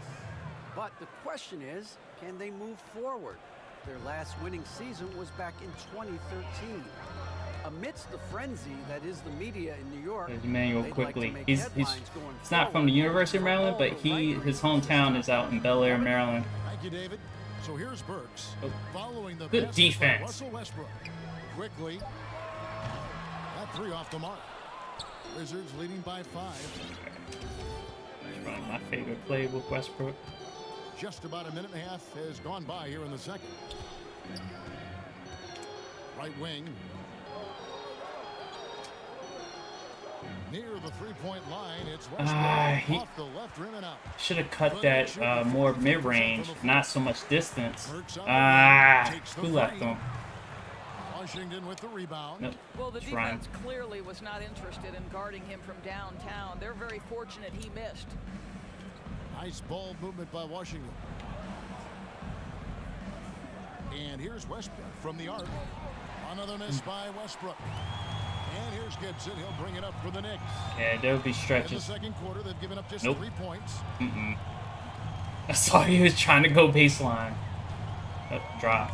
But the question is, can they move forward? Their last winning season was back in 2013. Amidst the frenzy that is the media in New York, There's Emmanuel they'd like to quickly. make He's headlines going not from forward. the University of Maryland, but his hometown is out in Bel Air, Maryland. Thank you, David. So here's Burks. Oh. Following the Good passes defense. by Russell Westbrook. Quickly. That 3 off the mark. Wizards leading by 5. That's probably my favorite play with Westbrook. Just about a minute and a half has gone by here in the second. Right wing. Near the three-point line, it's He off the left rim and out. should have cut that more mid-range, not so much distance. Who left him? Washington with the rebound. Nope. Well, the It's Ryan. defense clearly was not interested in guarding him from downtown. They're very fortunate he missed. Nice ball movement by Washington. And here's Westbrook from the arc. Another miss by Westbrook. And here's Gibson. He'll bring it up for the Knicks. Yeah, there would be In the stretches. second quarter, they've given up just Nope. 3 points. I saw he was trying to go baseline. Oh, drop.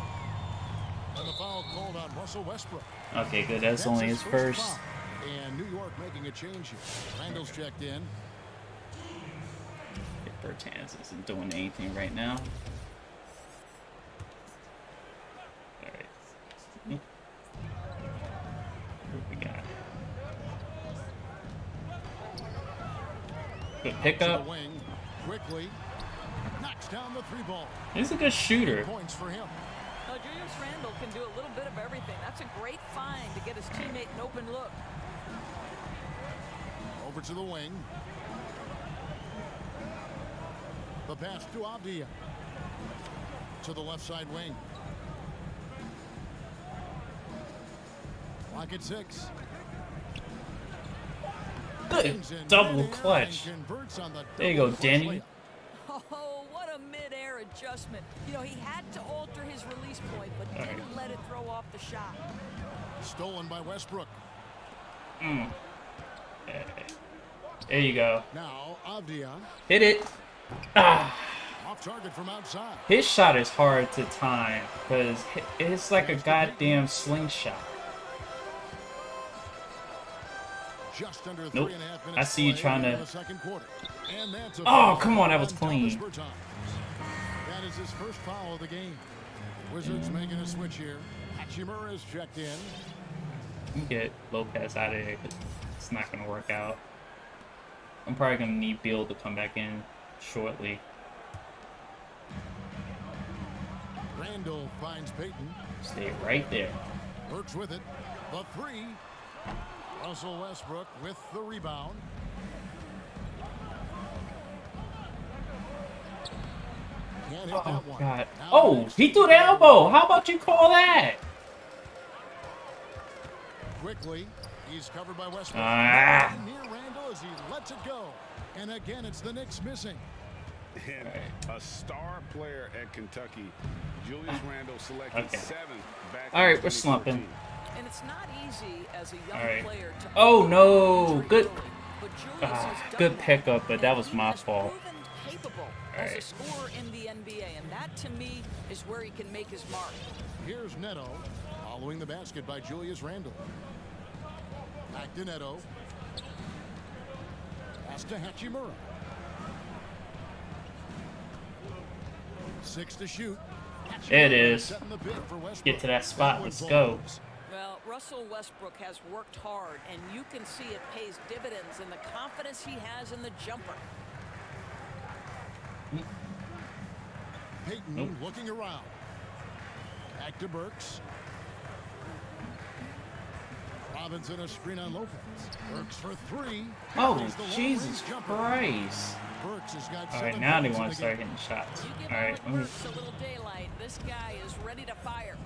And the foul called on Russell Westbrook. Okay, good. That's only his first. foul. And New York making a change here. Randall's checked in. Bertans isn't doing anything right now. Alright. What we got? Good To the pickup. wing. Quickly. Knocks down the 3-ball. He's a good shooter. Points for him. Julius Randle can do a little bit of everything. That's a great find to get his teammate an open look. Over to the wing. The pass to Avdia. To the left side wing. Clock at 6. Good double clutch. There you go, Danny. Oh, what a mid-air adjustment. You know, he had to alter his release point, but didn't let it throw off the shot. Stolen by Westbrook. There you go. Now Avdia. Hit it. Off target from outside. His shot is hard to time because it's like a goddamn slingshot. Just under Nope. 3.5 minutes. I see you played trying in to. the second quarter. And that's a Oh, foul come on, that on was Thomas clean. Bertans. That is his first foul of the game. Wizards making a switch here. Hachimura is checked in. You get Lopez out of there 'cause it's not going to work out. I'm probably going to need Beal to come back in shortly. Randall finds Payton. Stay right there. Works with it. The 3. Russell Westbrook with the rebound. Can't hit Oh, that one. God. Now Oh, next. he threw the elbow. How about you call that? Quickly, he's covered by Westbrook. Ah. Near Randall as he lets it go. And again, it's the Knicks missing. And a star player at Kentucky, Julius Randle selected Okay. 7th back All in right, we're slumping. 2014. And it's not easy as a young All right. player to Oh, no. injury Good. early, but Julius has done Good that, pickup, but that and was he my has fault. proven capable All as a right. scorer in the NBA, and that to me is where he can make his mark. Here's Neto following the basket by Julius Randle. Back to Neto. Pass to Hachimura. 6 to shoot. There it is. Setting the pick for Westbrook. Get to that spot. That Let's one go. falls. Well, Russell Westbrook has worked hard, and you can see it pays dividends in the confidence he has in the jumper. Payton looking around. Back to Burks. Robinson a screen on Lopez. Burks for 3. Oh, There's the Jesus long-range jumper. Christ. Burks has got All right, 7 now they points in want to the start game. hitting shots. You give All right, Alec let me. Burks a little daylight. This guy is ready to fire.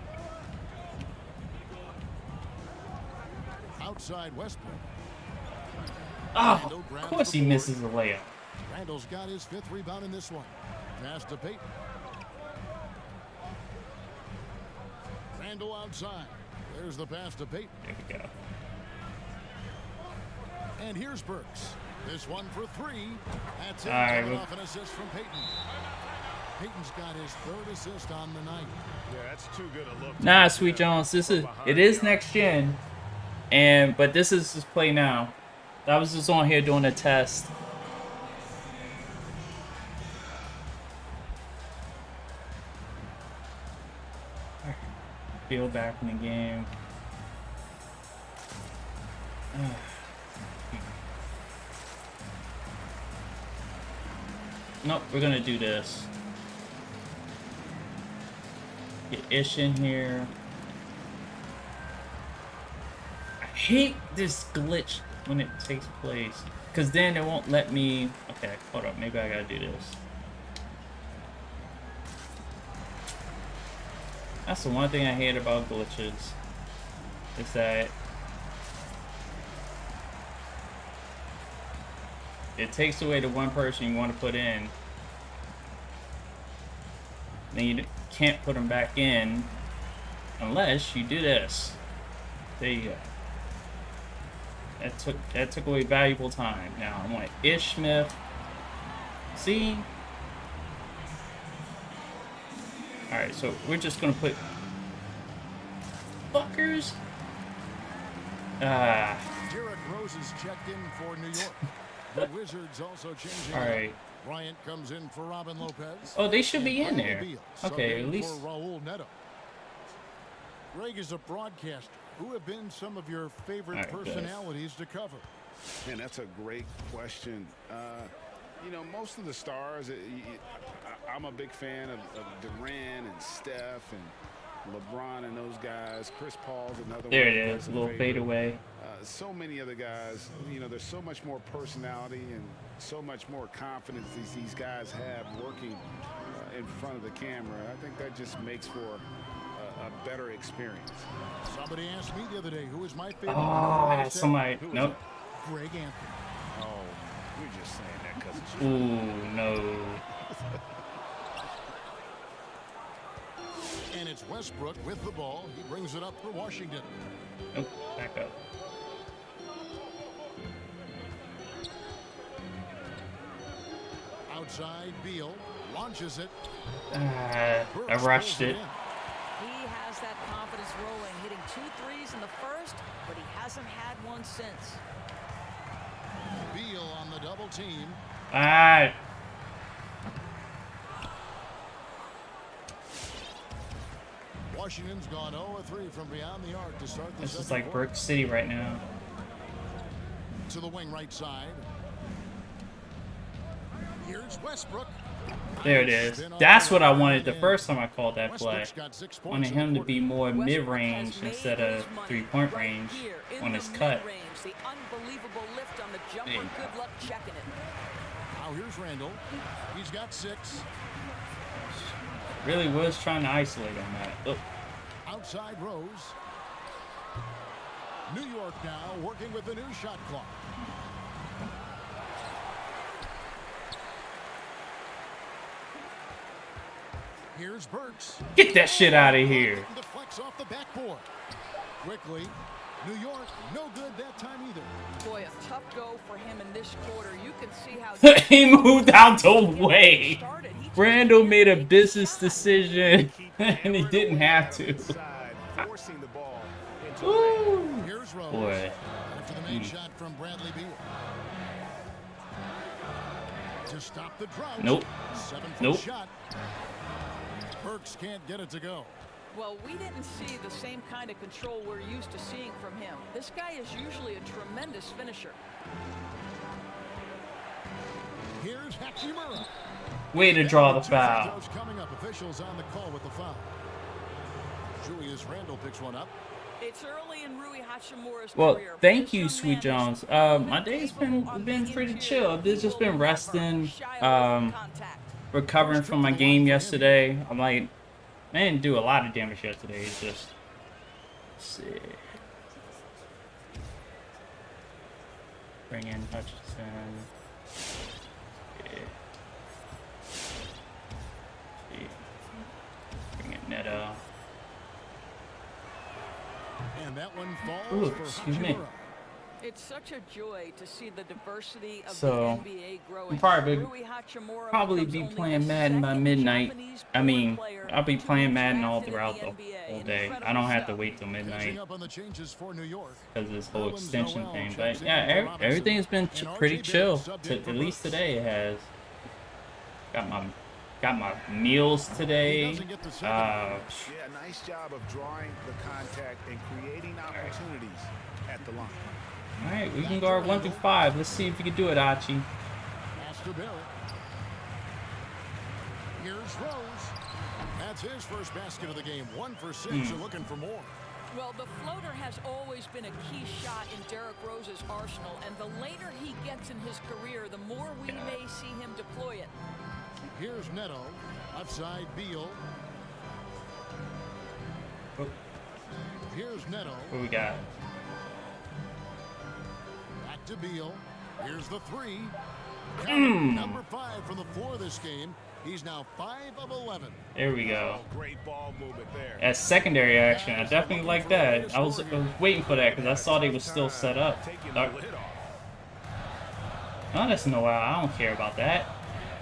Outside Westbrook. Oh, of course he misses the layup. Randall's got his 5th rebound in this one. Pass to Payton. Randall outside. There's the pass to Payton. There we go. And here's Burks. This one for 3. That's it. All right, Coming well- off an assist from Payton. Payton's got his 3rd assist on the night. Yeah, that's too good a look. Nah, Sweet Jones, it is next gen, but this is just play now. I was just on here doing a test. Feel back in the game. Nope, we're gonna do this. Get Ish in here. I hate this glitch when it takes place. Because then it won't let me... Okay, hold up. Maybe I gotta do this. That's the one thing I hate about glitches. Is that... it takes away the one person you want to put in. Then you can't put them back in unless you do this. There you go. That took away valuable time. Now I'm like Ish Smith. See? Alright, so we're just gonna put fuckers. Derek Rose is checked in for New York. The Wizards also changing. Alright. Bryant comes in for Robin Lopez. Oh, they should be in there. Okay, at least. For Raul Neto. Greg is a broadcaster. Who have been some of your favorite personalities to cover? Man, that's a great question. You know, most of the stars, I'm a big fan of Durant and Steph and LeBron and those guys. Chris Paul's another there one. There it is, a little fade away. So many other guys, you know, there's so much more personality and so much more confidence these guys have working in front of the camera. I think that just makes for a better experience. Somebody asked me the other day, who is my favorite? Oh, somebody, nope. Greg Anthony. Oh, you're just saying that because it's you. Ooh, no. And it's Westbrook with the ball. He brings it up for Washington. Nope, back up. Outside, Beal launches it. I rushed it. He has that confidence rolling, hitting 2 threes in the first, but he hasn't had one since. Beal on the double team. Ah. Washington's gone 0-3 from beyond the arc to start the This is second like quarter. Brick City right now. To the wing right side. Here's Westbrook. There it is. That's what I wanted the first time I called that play. I wanted him to be more mid-range instead of 3-point range on his cut. The unbelievable lift on the jumper. Good luck checking it. Now here's Randall. He's got 6. Really was trying to isolate on that. Oh. Outside Rose. New York now working with the new shot clock. Here's Burks. Get that shit out of here. Deflects off the backboard. Quickly. New York, no good that time either. Boy, a tough go for him in this quarter. You can see how he moved out the way. Randall made a business decision, and he didn't have to. Woo. Here's Rose. Boy. After the main shot from Bradley Beal. To stop the drought. Nope. 7-foot shot. Burks can't get it to go. Well, we didn't see the same kind of control we're used to seeing from him. This guy is usually a tremendous finisher. Here's Hachimura. Way to draw the foul. Coming up, officials on the call with the foul. Julius Randle picks one up. It's early in Rui Hachimura's Well, career. thank you, Sweet Jones. My day's been pretty chill. I've just been resting, recovering from my game yesterday. I'm like, I didn't do a lot of damage yesterday. It's just, let's see. Bring in Hutchinson. Yeah. Bring in Neto. And that one falls Ooh, for excuse me. Hachimura. It's such a joy to see the diversity of So, the NBA growing. I'm probably Probably be playing Madden by midnight. I mean, I'll be playing Madden all throughout the whole day. I don't have to wait till midnight Catching up on the changes for New York. because of this whole extension thing. But yeah, everything's been pretty chill. At least today it has. Got my meals today. Yeah, nice job of drawing the contact and creating opportunities at the line. All right, we can guard 1 through 5. Let's see if we can do it, Archie. Master Barrett. Here's Rose. That's his first basket of the game. 1 for 6. You're looking for more. Well, the floater has always been a key shot in Derrick Rose's arsenal, and the later he gets in his career, the more we may see him deploy it. Here's Neto. Left side, Beal. Oh, Here's Neto. what we got? Back to Beal. Here's the three. Number 5 from the floor this game. He's now 5 of 11. There we go. Oh, great ball movement there. That's secondary action. I definitely like that. I was waiting for that because I saw they was still set up. Taking the lid off. Oh, that's Noel. I don't care about that.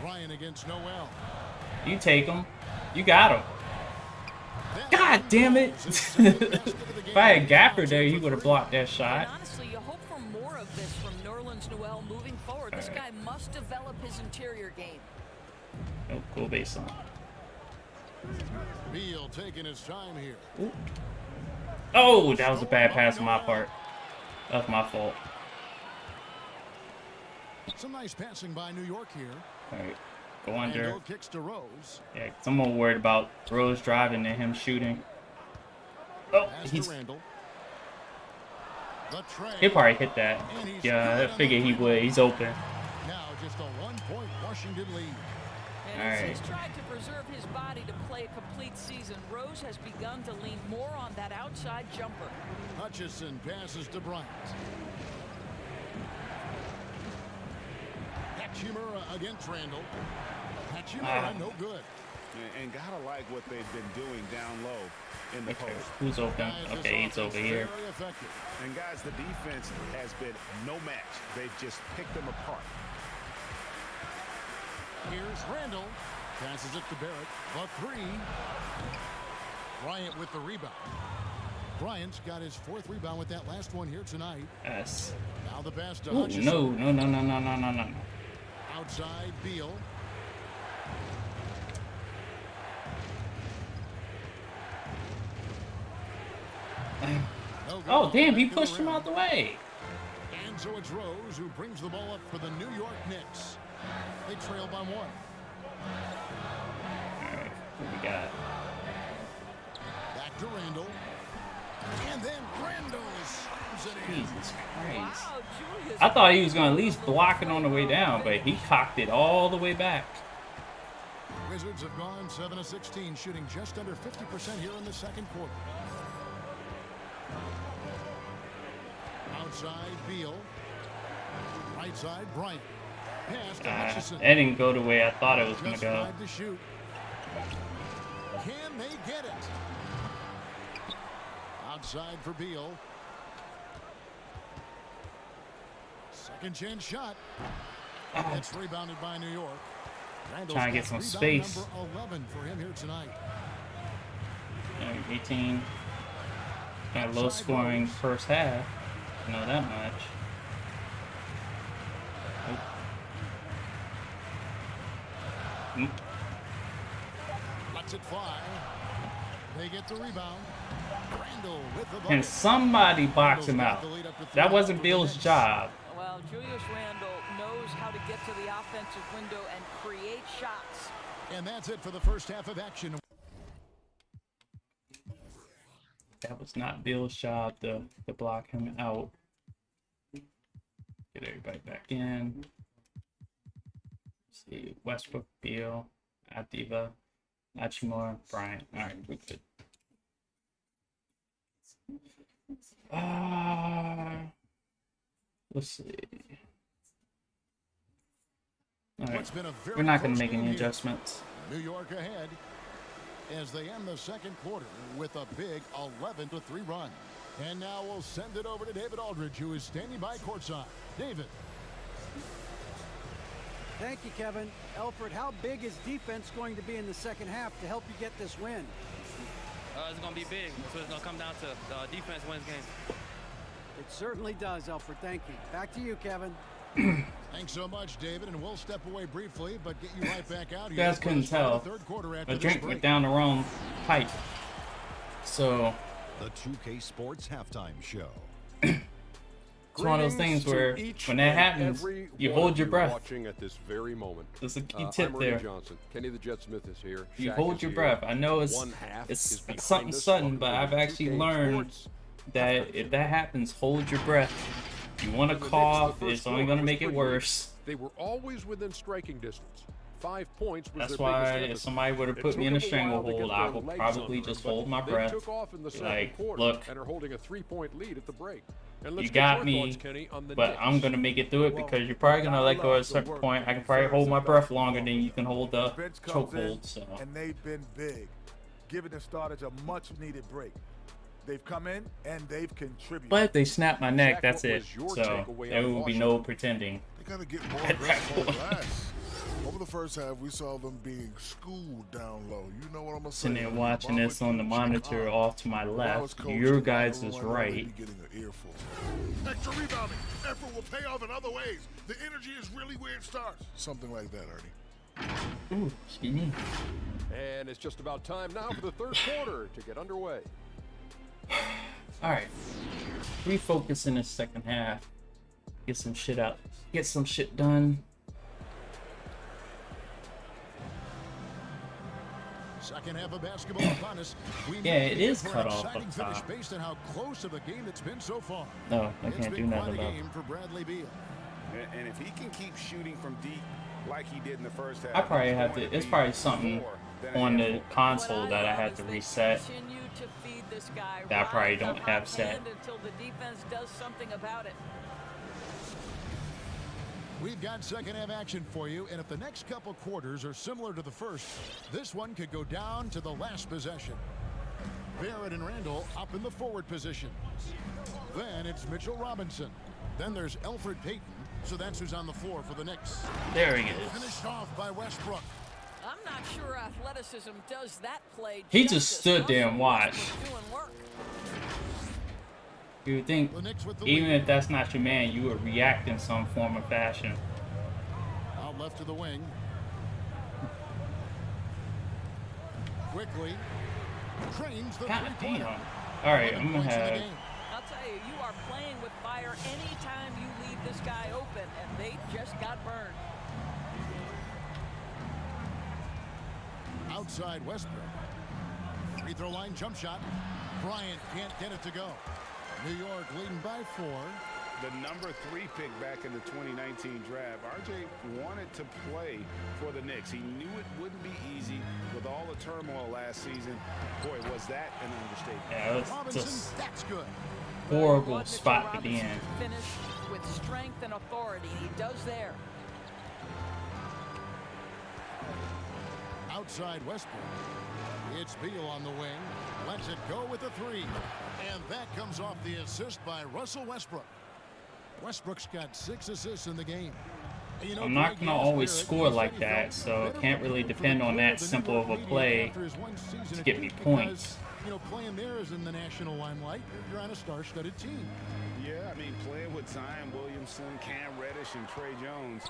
Ryan against Noel. You take him. You got him. God damn it. If I had Gapper there, he would have blocked that And shot. honestly, you hope for more of this from Nerlens Noel moving forward. This guy must develop his interior game. Oh, cool baseline. Beal taking his time here. Ooh. Oh, that was a bad pass on my part. That's my fault. Some nice passing by New York here. All right, go under. Randall kicks to Rose. Yeah, 'cause I'm more worried about Rose driving than him shooting. Oh, Pass he's to Randall. The tray. he'll probably hit that. Yeah, I figured he would. He's open. Now just a 1-point Washington lead. And as Alright. he's tried to preserve his body to play a complete season, Rose has begun to lean more on that outside jumper. Hutchison passes to Bryant. Hachimura against Randall. Hachimura no good. And gotta like what they've been doing down low in the Okay, post. who's open? Guys, this Okay, he's offense over here. very effective. And guys, the defense has been no match. They've just picked them apart. Here's Randall. Passes it to Barrett. The three. Bryant with the rebound. Bryant's got his 4th rebound with that last one here tonight. Yes. Now the pass to Ooh, Hutchison. no. Outside Beal. No good. Oh, damn, he Back to the pushed him rim. out the way. And so it's Rose who brings the ball up for the New York Knicks. They trail by 1. Alright, what we got? Back to Randall. And then Randall slams it in. Jesus Christ. Wow, Julius. I thought he was going to at least block it on the way down, but he cocked it all the way back. Wizards have gone 7 of 16, shooting just under 50% here in the second quarter. Outside Beal. Right side Bryant. Pass to Hutchison. That didn't go the way I thought it was going Just to go. 5 to shoot. Can they get it? Outside for Beal. Second chance shot. It's rebounded by New York. Randall's Trying to get got some rebound space. Number 11 for him here tonight. 18. Got a low scoring first half. I know that much. Oh. Lets it fly. They get the rebound. Randall with the Can bucket. somebody box him out? That wasn't Bill's job. Well, Julius Randle knows how to get to the offensive window and create shots. And that's it for the first half of action. That was not Bill's job to block him out. Get everybody back in. Let's see, Westbrook, Beal, Adiva, Achimura, Bryant. All right, we're good. Let's see. All right, What's been a very we're not going close to make any game here. adjustments. New York ahead as they end the second quarter with a big 11-3 run. And now we'll send it over to David Aldridge, who is standing by courtside. David. Thank you, Kevin. Alfred, how big is defense going to be in the second half to help you get this win? It's going to be big. That's what it's going to come down to. Defense wins games. It certainly does, Alfred. Thank you. Back to you, Kevin. Thanks so much, David, and we'll step away briefly, but get you right back out You here. guys for couldn't the start tell. of the third quarter after A this drink break. went down the wrong pipe. So, The 2K Sports Halftime Show. It's one of those things where when that happens, you hold your breath. Watching at this very moment. There's a key tip I'm there. Johnson. Kenny the Jet Smith is here. You Shaq hold is your here. breath. I know it's something sudden, but I've actually learned that if that happens, hold your breath. If you want to cough, it's only going to make it worse. They were always within striking distance. 5 points was That's their why biggest if deficit. somebody would have It put took me in a them while to get stranglehold, I their would legs probably under just them, hold my but breath. They took off in the second Like, quarter look, and are holding a 3-point lead at the break. And you let's get got your me, thoughts, Kenny, on the but Knicks. I'm going to make it through it because you're probably going to let go at a certain point. I can probably hold my breath longer than you can hold the chokehold. So. And they've been big, giving the starters a much-needed break. They've come in and they've contributed. But if they snap my neck, Zach, that's what it. was your So takeaway there on will be Washington? no pretending. They gotta get more aggressive on the glass. Over the first half, we saw them being schooled down low. You know what I'm gonna say? Sitting there watching this on the monitor off to my left. Your guys is right. Extra rebounding. Effort will pay off in other ways. The energy is really where it starts. Something like that, Ernie. Ooh, excuse me. And it's just about time now for the third quarter to get underway. All right, refocus in the second half. Get some shit out. Get some shit done. Second half of basketball upon us. Yeah, it is cut off up top. Based on how close of a game it's been so far. No, I can't do nothing about it. Game for Bradley Beal. And if he can keep shooting from deep like he did in the first half, I probably have to. It's probably something on the console that I had to reset. That I probably don't have set. Until the defense does something about it. We've got second half action for you, and if the next couple quarters are similar to the first, this one could go down to the last possession. Barrett and Randall up in the forward position. Then it's Mitchell Robinson. Then there's Elfrid Payton, so that's who's on the floor for the Knicks. There he is. Finished off by Westbrook. I'm not sure athleticism does that play. He just stood there and watched. You would think, even if that's not your man, you would react in some form or fashion. Out left to the wing. Quickly. Trains the God three-pointer. damn. All right, I'm gonna have. I'll tell you, you are playing with fire anytime you leave this guy open, and they just got burned. Outside Westbrook. Free throw line jump shot. Bryant can't get it to go. New York leading by 4. The number 3 pick back in the 2019 draft, RJ wanted to play for the Knicks. He knew it wouldn't be easy with all the turmoil last season. Boy, was that an understatement. Yeah, it was Robinson, just that's good. horrible spot to be in. Finish with strength and authority. He does there. Outside Westbrook. It's Beal on the wing. Lets it go with a 3. And that comes off the assist by Russell Westbrook. Westbrook's got 6 assists in the game. And you know, I'm not gonna always score like that, so I can't really depend on that simple of a play to get me points. You know, playing there is in the national limelight. You're on a star-studded team. Yeah, I mean, playing with Zion Williamson, Cam Reddish, and Trey Jones,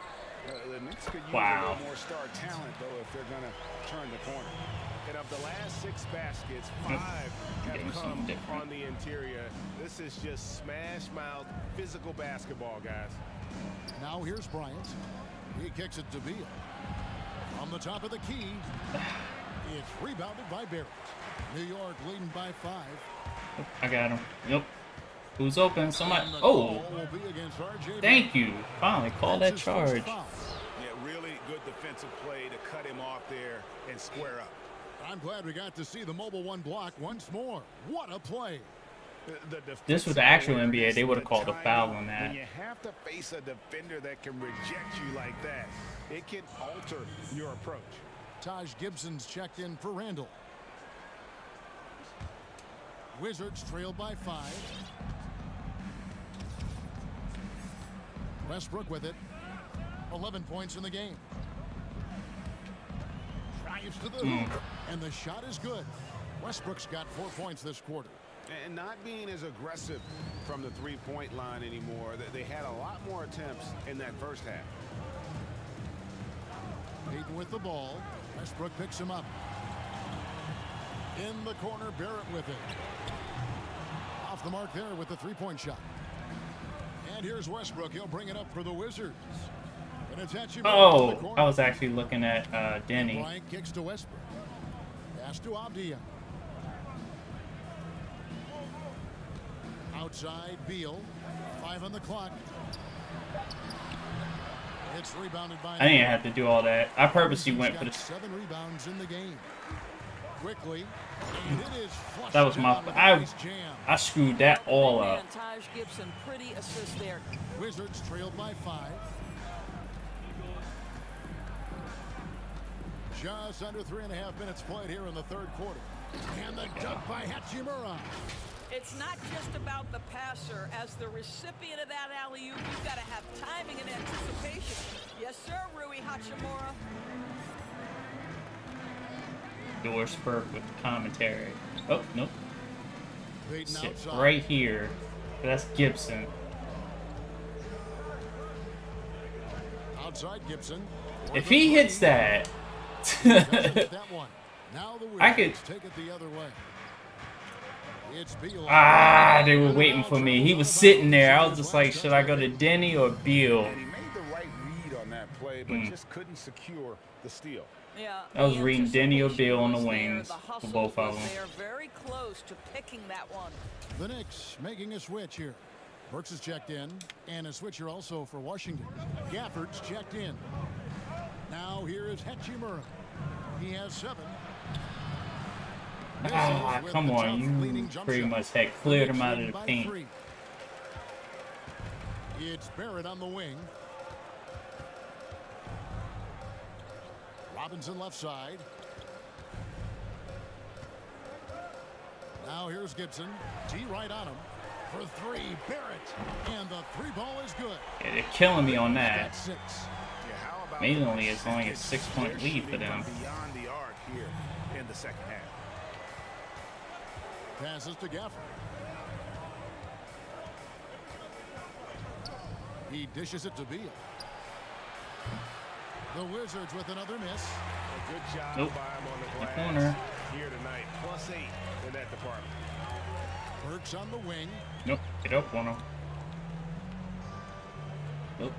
the Knicks could use a little more star talent, though, if they're going to turn the corner. And of the last 6 baskets, 5 have come on the interior. This is just smash-mouth, physical basketball, guys. Now here's Bryant. He kicks it to Beal. On the top of the key, it's rebounded by Barrett. New York leading by 5. I got him. Yep. Who's open? Somebody. Oh. Thank you. Finally called that charge. Yeah, really good defensive play to cut him off there and square up. I'm glad we got to see the mobile 1 block once more. What a play. This was the actual NBA. They would have called a foul on that. When you have to face a defender that can reject you like that, it can alter your approach. Taj Gibson's checked in for Randall. Wizards trail by 5. Westbrook with it. 11 points in the game. Drives to the hoop, and the shot is good. Westbrook's got 4 points this quarter. And not being as aggressive from the three-point line anymore. They had a lot more attempts in that first half. Payton with the ball. Westbrook picks him up. In the corner, Barrett with it. Off the mark there with the 3-point shot. And here's Westbrook. He'll bring it up for the Wizards. And it's Hachimura in the Oh, corner. I was actually looking at Denny. Bryant kicks to Westbrook. Pass to Avdia. Outside Beal. 5 on the clock. It's rebounded by. I didn't have to do all that. I purposely went for the. 7 rebounds in the game. Quickly. And it is flushed That was my. down with a nice jam. I screwed that all up. And Taj Gibson, pretty assist there. Wizards trailed by 5. Just under 3.5 minutes played here in the third quarter. And the dunk by Hachimura. It's not just about the passer. As the recipient of that alley-oop, you've got to have timing and anticipation. Yes, sir, Rui Hachimura. Door spurt with the commentary. Oh, nope. Peyton Sit outside. right here. That's Gibson. Outside Gibson. If he hits that, that one. Now the I could. take it the other way. It's Beal. They were waiting for me. He was sitting there. I was just like, should I go to Denny or Beal? And he made the right read on that play, but just couldn't secure the steal. Yeah, I was the reading Denny or Beal on the anticipation wings was there, for the both hustle of was them. there, very close to picking that one. The Knicks making a switch here. Burks is checked in, and a switcher also for Washington. Gafford's checked in. Now here is Hachimura. He has 7. Come on, you pretty much had cleared him out of the paint. 3. It's Barrett on the wing. Robinson left side. Now here's Gibson. T right on him. For 3, Barrett. And the 3 ball is good. Yeah, they're killing me on that. That's 6. Yeah, how about Mainly it's only a 6-point lead for them. Beyond the arc here in the second half. Passes to Gafford. He dishes it to Beal. The Wizards with another miss. A good job Nope. by him on the The glass corner. here tonight. +8 in that department. Burks on the wing. Nope, get up on him. Nope.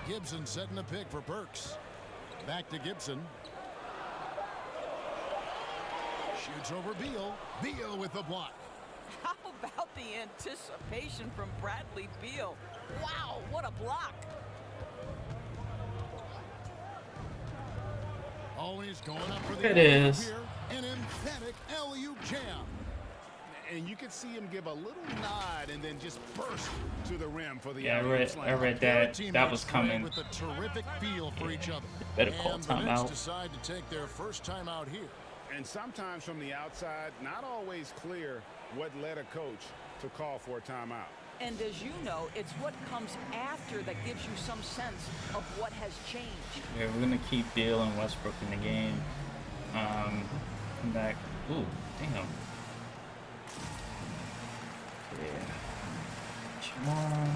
Gibson setting a pick for Burks. Back to Gibson. Shoots over Beal. Beal with the block. How about the anticipation from Bradley Beal? Wow, what a block. Always going up for the It is. here. An emphatic alley-oop jam. And you could see him give a little nod and then just burst to the rim for the Yeah, I alley-oop slam. read that. That was coming. With a terrific feel for each other. Better call And the Knicks timeout. decide to take their first timeout here. And sometimes from the outside, not always clear what led a coach to call for a timeout. And as you know, it's what comes after that gives you some sense of what has changed. Yeah, we're gonna keep Beal and Westbrook in the game. Come back. Ooh, damn. Yeah. Chamorro.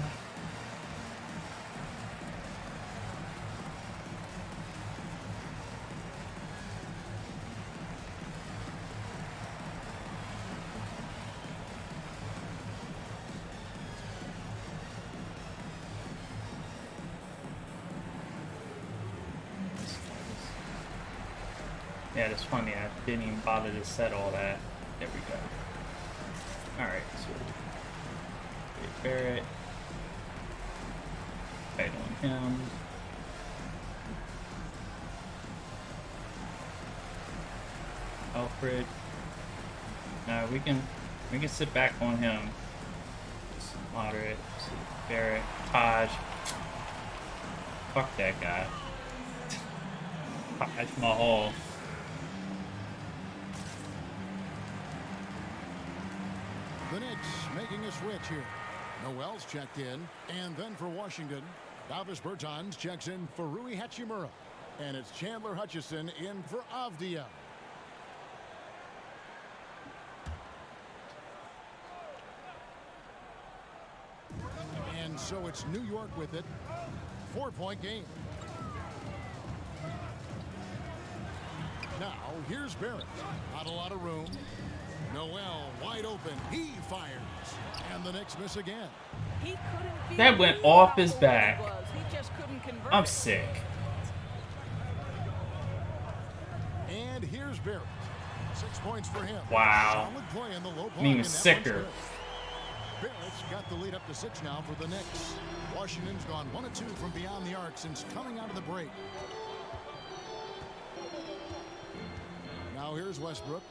Yeah, it's funny. I didn't even bother to set all that. There we go. Alright, so Barrett. Right on him. Alfred. No, we can sit back on him. Just moderate. See, Barrett. Taj. Fuck that guy. Taj Mahal. The Knicks making a switch here. Noel's checked in, and then for Washington, Davis Bertans checks in for Rui Hachimura, and it's Chandler Hutchison in for Avdia. And so it's New York with it. 4-point game. Now here's Barrett. Not a lot of room. Noel wide open. He fires. And the Knicks miss again. He couldn't That went off his back. He just couldn't convert I'm it. sick. And here's Barrett. 6 points for him. Wow. Solid play in the low block, I'm even and that one's sicker. good. Barrett's got the lead up to 6 now for the Knicks. Washington's gone 1 of 2 from beyond the arc since coming out of the break. Now here's Westbrook.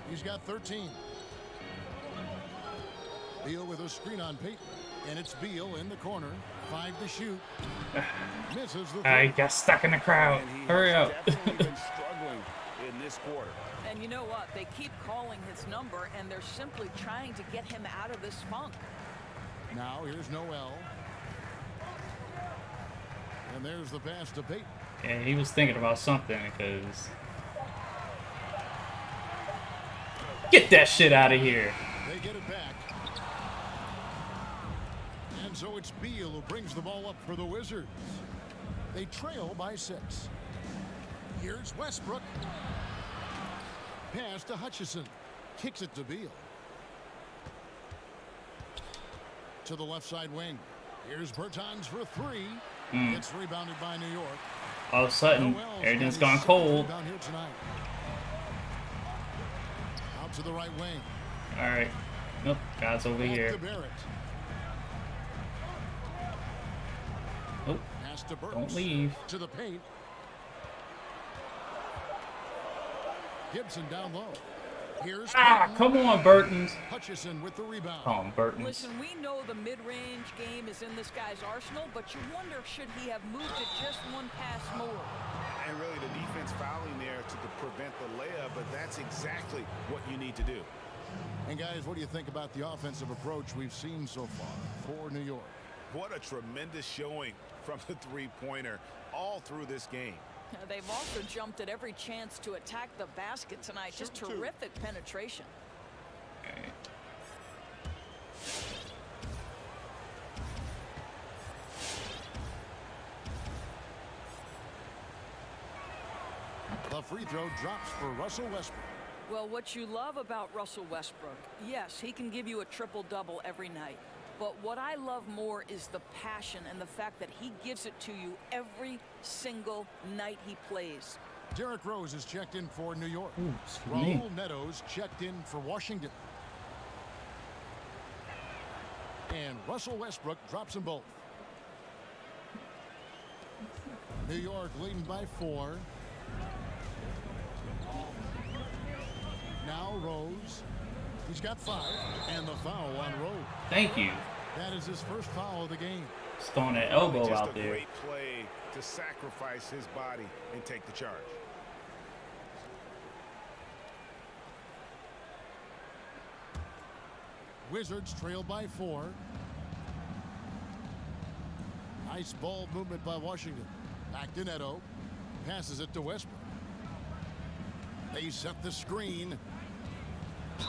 He's got 13. Beal with a screen on Peyton. And it's Beal in the corner. 5 to shoot. Misses the I three. got stuck in the crowd. Hurry up. Definitely been struggling in this quarter. And you know what? They keep calling his number, and they're simply trying to get him out of this funk. Now here's Noel. And there's the pass to Peyton. Yeah, he was thinking about something because. Get that shit out of here. They get it back. And so it's Beal who brings the ball up for the Wizards. They trail by 6. Here's Westbrook. Pass to Hutchison. Kicks it to Beal. To the left side wing. Here's Bertans for 3. It's rebounded by New York. All of a sudden, everything's gone cold. Down here tonight. Out to the right wing. All right. Nope, guys over Back here. to Barrett. Nope. Pass to Burks. Don't leave. To the paint. Gibson down low. Here's Come on, Burtons. Hutchison with the rebound. Come on, Burtons. Listen, we know the mid-range game is in this guy's arsenal, but you wonder, should he have moved it just one pass more? And really the defense fouling there to prevent the layup, but that's exactly what you need to do. And guys, what do you think about the offensive approach we've seen so far for New York? What a tremendous showing from the three-pointer all through this game. They've also jumped at every chance to attack the basket tonight. Just terrific penetration. The free throw drops for Russell Westbrook. Well, what you love about Russell Westbrook, yes, he can give you a triple-double every night. But what I love more is the passion and the fact that he gives it to you every single night he plays. Derrick Rose is checked in for New York. Ooh, me. Raul Neto's checked in for Washington. And Russell Westbrook drops them both. New York leading by 4. Now Rose. He's got 5. And the foul on Rose. Thank you. That is his first foul of the game. Just throwing that elbow Just out a there. great play to sacrifice his body and take the charge. Wizards trail by 4. Nice ball movement by Washington. Back to Neto. Passes it to Westbrook. They set the screen.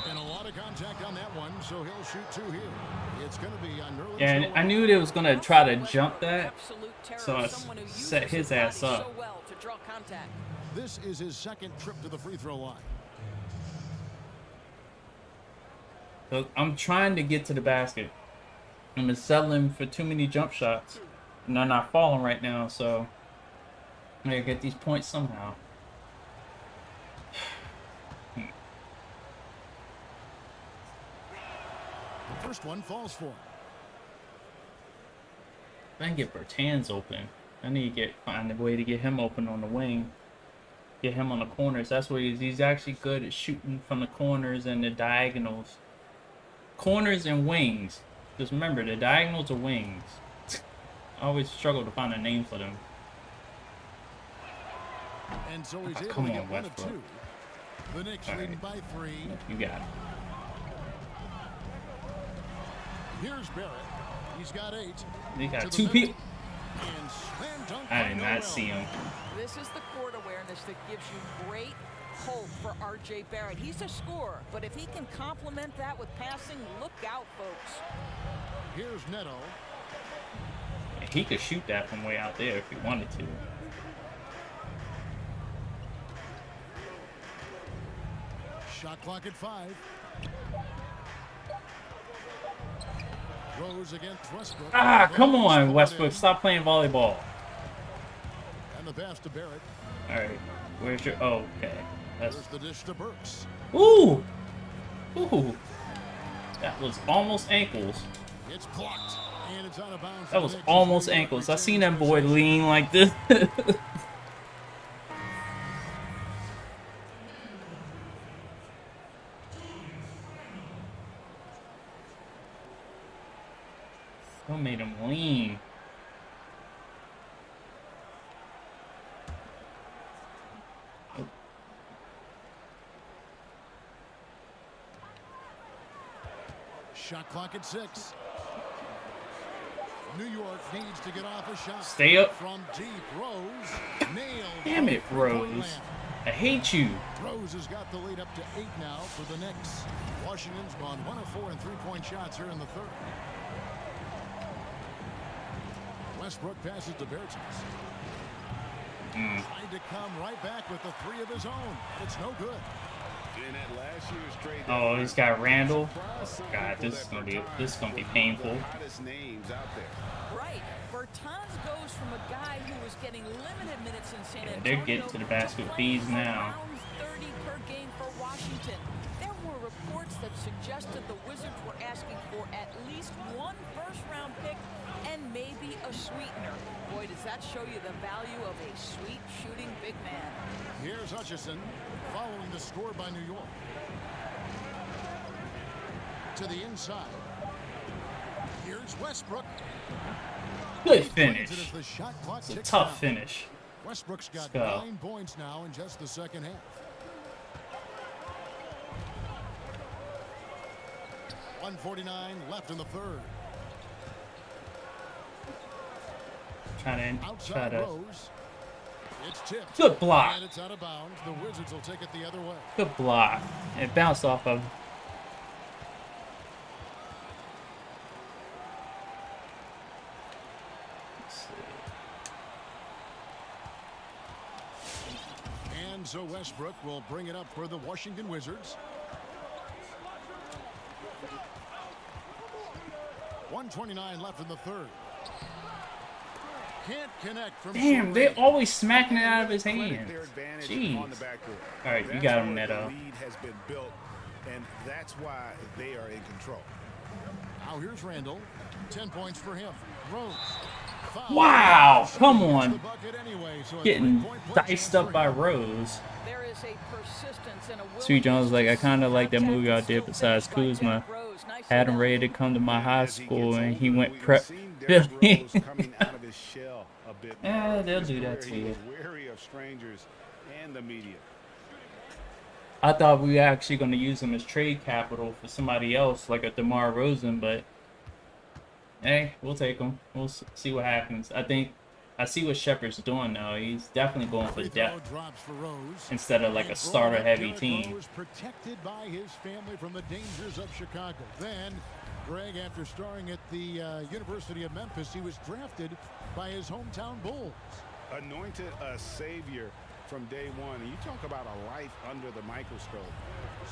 And a lot of contact on that one, so he'll shoot 2 here. It's going to be on Nerlens. Yeah, and I knew they was going to try to jump that, so I set his ass up. This is his second trip to the free throw line. So I'm trying to get to the basket. I'm just settling for too many jump shots. And they're not falling right now, so I gotta get these points somehow. The first one falls for him. I can get Bertans open. I need to find a way to get him open on the wing. Get him on the corners. That's what he's actually good at shooting from the corners and the diagonals. Corners and wings. Just remember, the diagonals are wings. I always struggle to find a name for them. And so he's able Come to on, get 1 of Westbrook. 2. The Knicks leading by 3. You got it. Here's Barrett. He's got 8. They got To the 2 middle. people. And slam dunk I by did Noel. not see him. This is the court awareness that gives you great hope for R.J. Barrett. He's a scorer, but if he can complement that with passing, look out, folks. Here's Neto. He could shoot that from way out there if he wanted to. Shot clock at 5. Rose against Westbrook. Ah, come on, Westbrook. Stop playing volleyball. And the pass to Barrett. All right. Where's your... Oh, okay. That's... There's the dish to Burks. Ooh! Ooh! That was almost ankles. It's blocked. And it's out of bounds. That was almost ankles. I seen that boy lean like this. What made him lean? Shot clock at 6. New York needs to get off a shot. Stay up. From deep. Rose nailed. Damn it, Rose. I hate you. Rose has got the lead up to 8 now for the Knicks. Washington's gone 1 of 4 in 3-point shots here in the third. Westbrook passes to Vengence. Tried to come right back with the 3 of his own. It's no good. Oh, he's got Randall. God, this is gonna be painful. Right. Bertans goes from a guy who was getting limited minutes in San Antonio. They're getting to the basket with these now. Around 30 per game for Washington. There were reports that suggested the Wizards were asking for at least 1 first-round pick and maybe a sweetener. Boy, does that show you the value of a sweet shooting big man. Here's Hutchison following the score by New York. To the inside. Here's Westbrook. Good finish. It's a tough finish. Westbrook's got 9 points now in just the second half. 1:49 left in the third. Try to. Rose. It's tipped. Good block. And it's out of bounds. The Wizards will take it the other way. Good block. It bounced off of. And so Westbrook will bring it up for the Washington Wizards. 1:29 left in the third. Can't connect from Damn, they always smacking it out of his hand. Jeez. All right, you got him, Neto. Lead has been built, and that's why they are in control. Now here's Randall. 10 points for him. Rose. Wow, come on. Getting diced up by Rose. There is a persistence and a Sweet Jones like, I kind of like that movie I did besides Kuzma. Had him ready to come to my high school and he went prep Philly. Yeah, they'll do that to you. Wary of strangers and the media. I thought we were actually going to use him as trade capital for somebody else, like a DeMar Rosen, but hey, we'll take him. We'll see what happens. I see what Shepard's doing now. He's definitely going for depth instead of like a starter-heavy team. Protected by his family from the dangers of Chicago. Then, Greg, after starring at the University of Memphis, he was drafted by his hometown Bulls. Anointed a savior from day one. And you talk about a life under the microscope.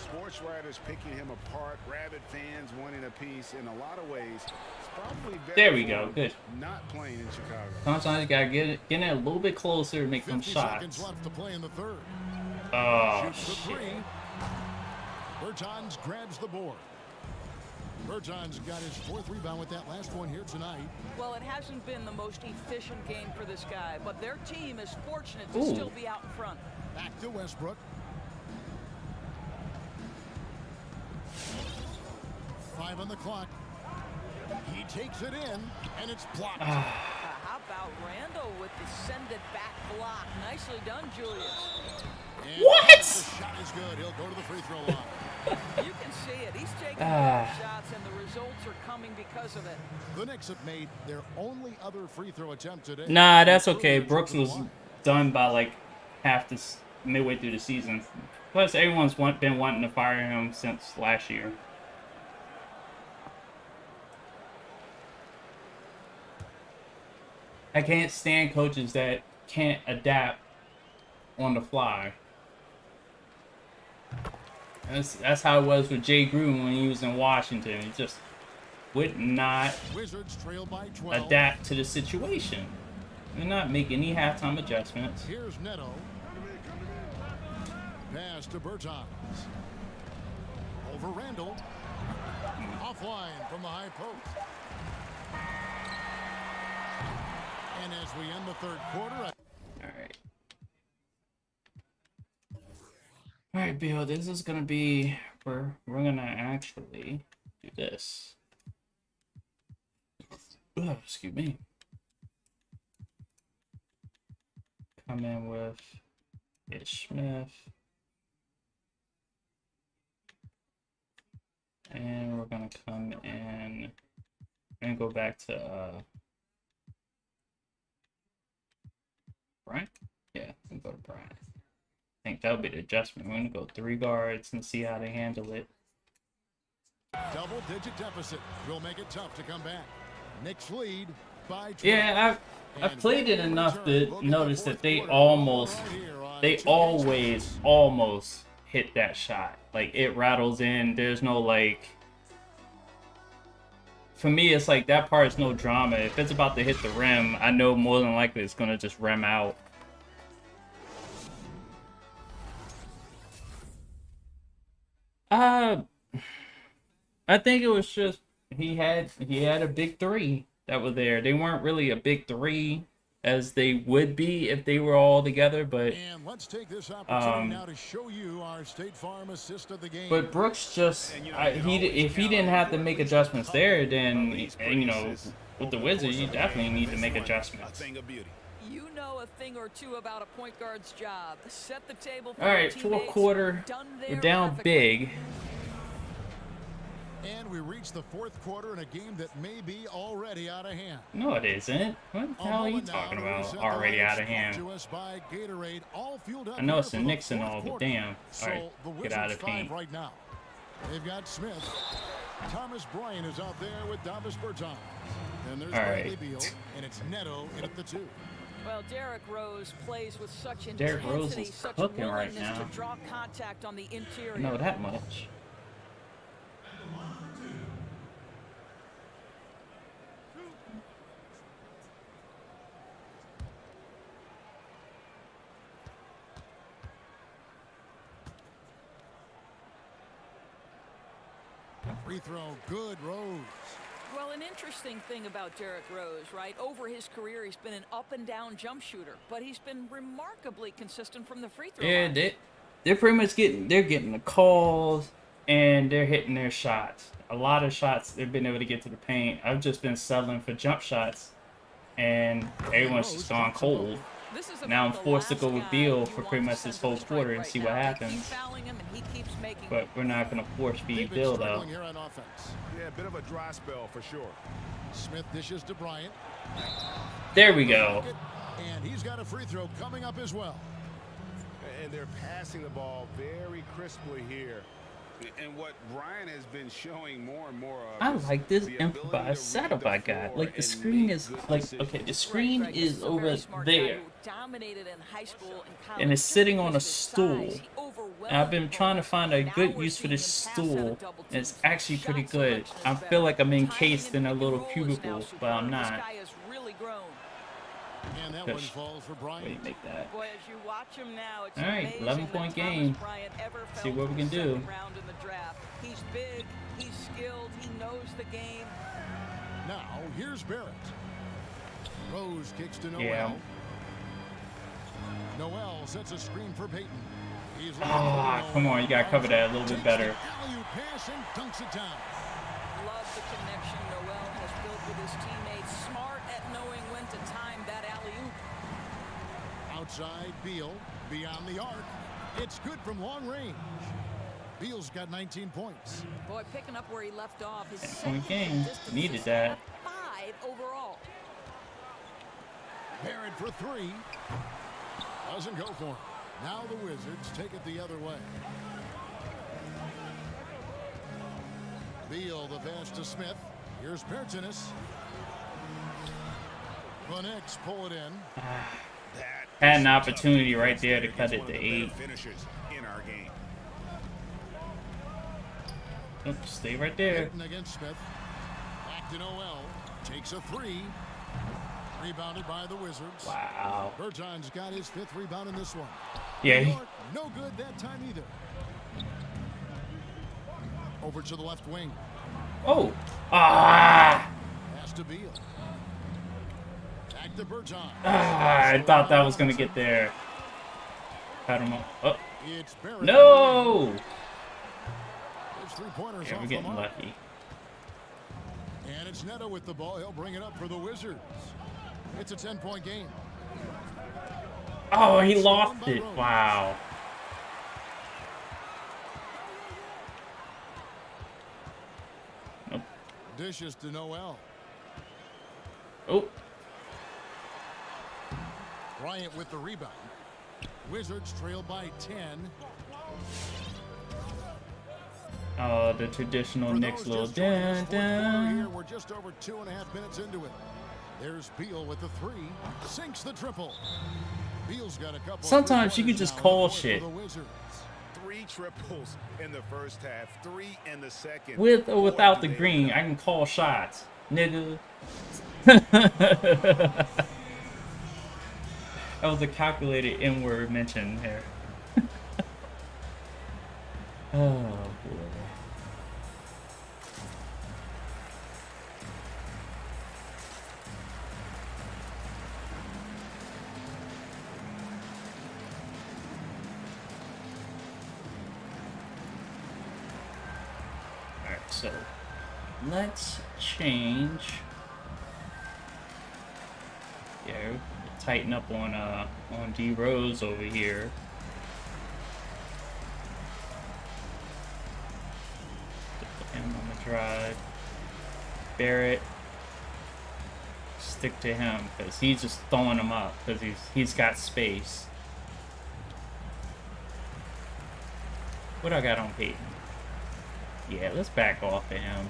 Sports writers picking him apart, rabid fans wanting a piece. In a lot of ways, it's probably better. There we go. Good. Not playing in Chicago. Sometimes you gotta get it a little bit closer to make them shots. Seconds left to play in the third. Oh, shoots for shit. 3. Bertans grabs the board. Bertans got his 4th rebound with that last one here tonight. Well, it hasn't been the most efficient game for this guy, but their team is fortunate to Ooh. still be out in front. Back to Westbrook. 5 on the clock. He takes it in, and it's blocked. How about Randall with the send-it back block? Nicely done, Julius. And What? the shot is good. He'll go to the free throw line. You can see it. He's taking shots, and the results are coming because of it. The Knicks have made their only other free throw attempt today. Nah, that's okay. Brooks was done by like midway through the season. Plus, everyone's been wanting to fire him since last year. I can't stand coaches that can't adapt on the fly. That's how it was with Jay Gruden when he was in Washington. He just would not Wizards trail by 12. adapt to the situation. They're not making any halftime adjustments. Here's Neto. Pass to Bertans. Over Randall. Offline from the high post. And as we end the third quarter... Alright. Alright, Bill, this is gonna be... We're gonna actually do this. Oh, excuse me. Come in with Smith. And we're gonna come in and go back to Brian? Yeah, we'll go to Brian. I think that'll be the adjustment. We're gonna go 3 guards and see how they handle it. Double-digit deficit will make it tough to come back. Knicks lead by 12. Yeah, I've played it enough to notice that they always almost hit that shot. Like, it rattles in. There's no, like... For me, it's like, that part is no drama. If it's about to hit the rim, I know more than likely it's gonna just rim out. I think it was just he had a big 3 that were there. They weren't really a big 3 as they would be if they were all together, but and let's take this opportunity now to show you our State Farm assist of the game. But Brooks just if he didn't have to make adjustments there, then you know, with the Wizards you definitely need to make adjustments. You know a thing or two about a point guard's job. Set the table for all right, fourth quarter, we're down big. And we reach the fourth quarter in a game that may be already out of hand. No, it isn't. What the hell are you talking about? Already out of hand. I know it's the Knicks and all, but damn. All right, get out of paint. Right now. They've got Smith. Thomas Bryant is out there with Davis Bertans. And there's Bradley Beal, and it's Neto in at the 2. Well, Derrick Rose plays with such Derrick Rose intensity, is such cooking right willingness now. to draw contact on the interior. I know that much. Free throw, good, Rose. Well, an interesting thing about Derrick Rose, right? Over his career, he's been an up and down jump shooter, but he's been remarkably consistent from the free throw line. Yeah, they're pretty much getting the calls and they're hitting their shots. A lot of shots they've been able to get to the paint. I've just been settling for jump shots, and everyone's just gone cold. Now I'm forced to go with Beal for pretty much this whole quarter and see what happens. But we're not going to force feed Beal though. Yeah, a bit of a dry spell for sure. Smith dishes to Bryant. There we go. And he's got a free throw coming up as well. And they're passing the ball very crisply here. And what Brian has been showing more and more of, I like this improvised setup I got. Like, the screen is like, okay, the screen is over there, and it's sitting on a stool. And I've been trying to find a good use for this stool, and it's actually pretty good. I feel like I'm encased in a little cubicle, but I'm not. And that one falls for Bryant. Wait, make that. Boy, as you watch him now, it's alright, 11-point game. See what we can do. He's big, he's skilled, he knows the game. Now, here's Barrett. Rose kicks to Noel. Yeah. Noel sets a screen for Peyton. Ah, come on, you gotta cover that a little bit better. Alley-oop pass and dunks it down. Love the connection Noel has built with his teammates. Smart at knowing when to time that alley-oop. Outside Beal, beyond the arc. It's good from long range. Beal's got 19 points. Boy, picking up where he left off. His point game. Needed that. 5 overall. Barrett for 3. Doesn't go for him. Now the Wizards take it the other way. Beal the pass to Smith. Here's Bertans. The Knicks pull it in. Had an opportunity right there to cut it to 8. Oh, stay right there. Hitting against Smith. Back to Noel. Takes a three. Rebounded by the Wizards. Wow. Berton's got his 5th rebound in this one. Yeah. New York, no good that time either. Over to the left wing. Oh. Ah. Pass to Beal. Back to Berton. Ah, I thought that was gonna get there. Pat him up. Oh. It's Barrett. No. His three-pointers Yeah, off we're the getting mark. lucky. And it's Neto with the ball. He'll bring it up for the Wizards. It's a 10-point game. Oh, he lost it. Wow. Nope. Dishes to Noel. Oh. Bryant with the rebound. Wizards trail by 10. Oh, the traditional Knicks little dun dun. Here, we're just over 2.5 minutes into it. There's Beal with the three. Sinks the triple. Beal's got a couple. Sometimes you can just call shit. 3 triples in the first half, 3 in the second. With or without the green, I can call shots, nigga. That was a calculated N-word mention here. Oh boy. Alright, so let's change. Yeah, tighten up on D Rose over here. Put him on the drive. Barrett, stick to him because he's just throwing them up because he's got space. What I got on Peyton? Yeah, let's back off of him.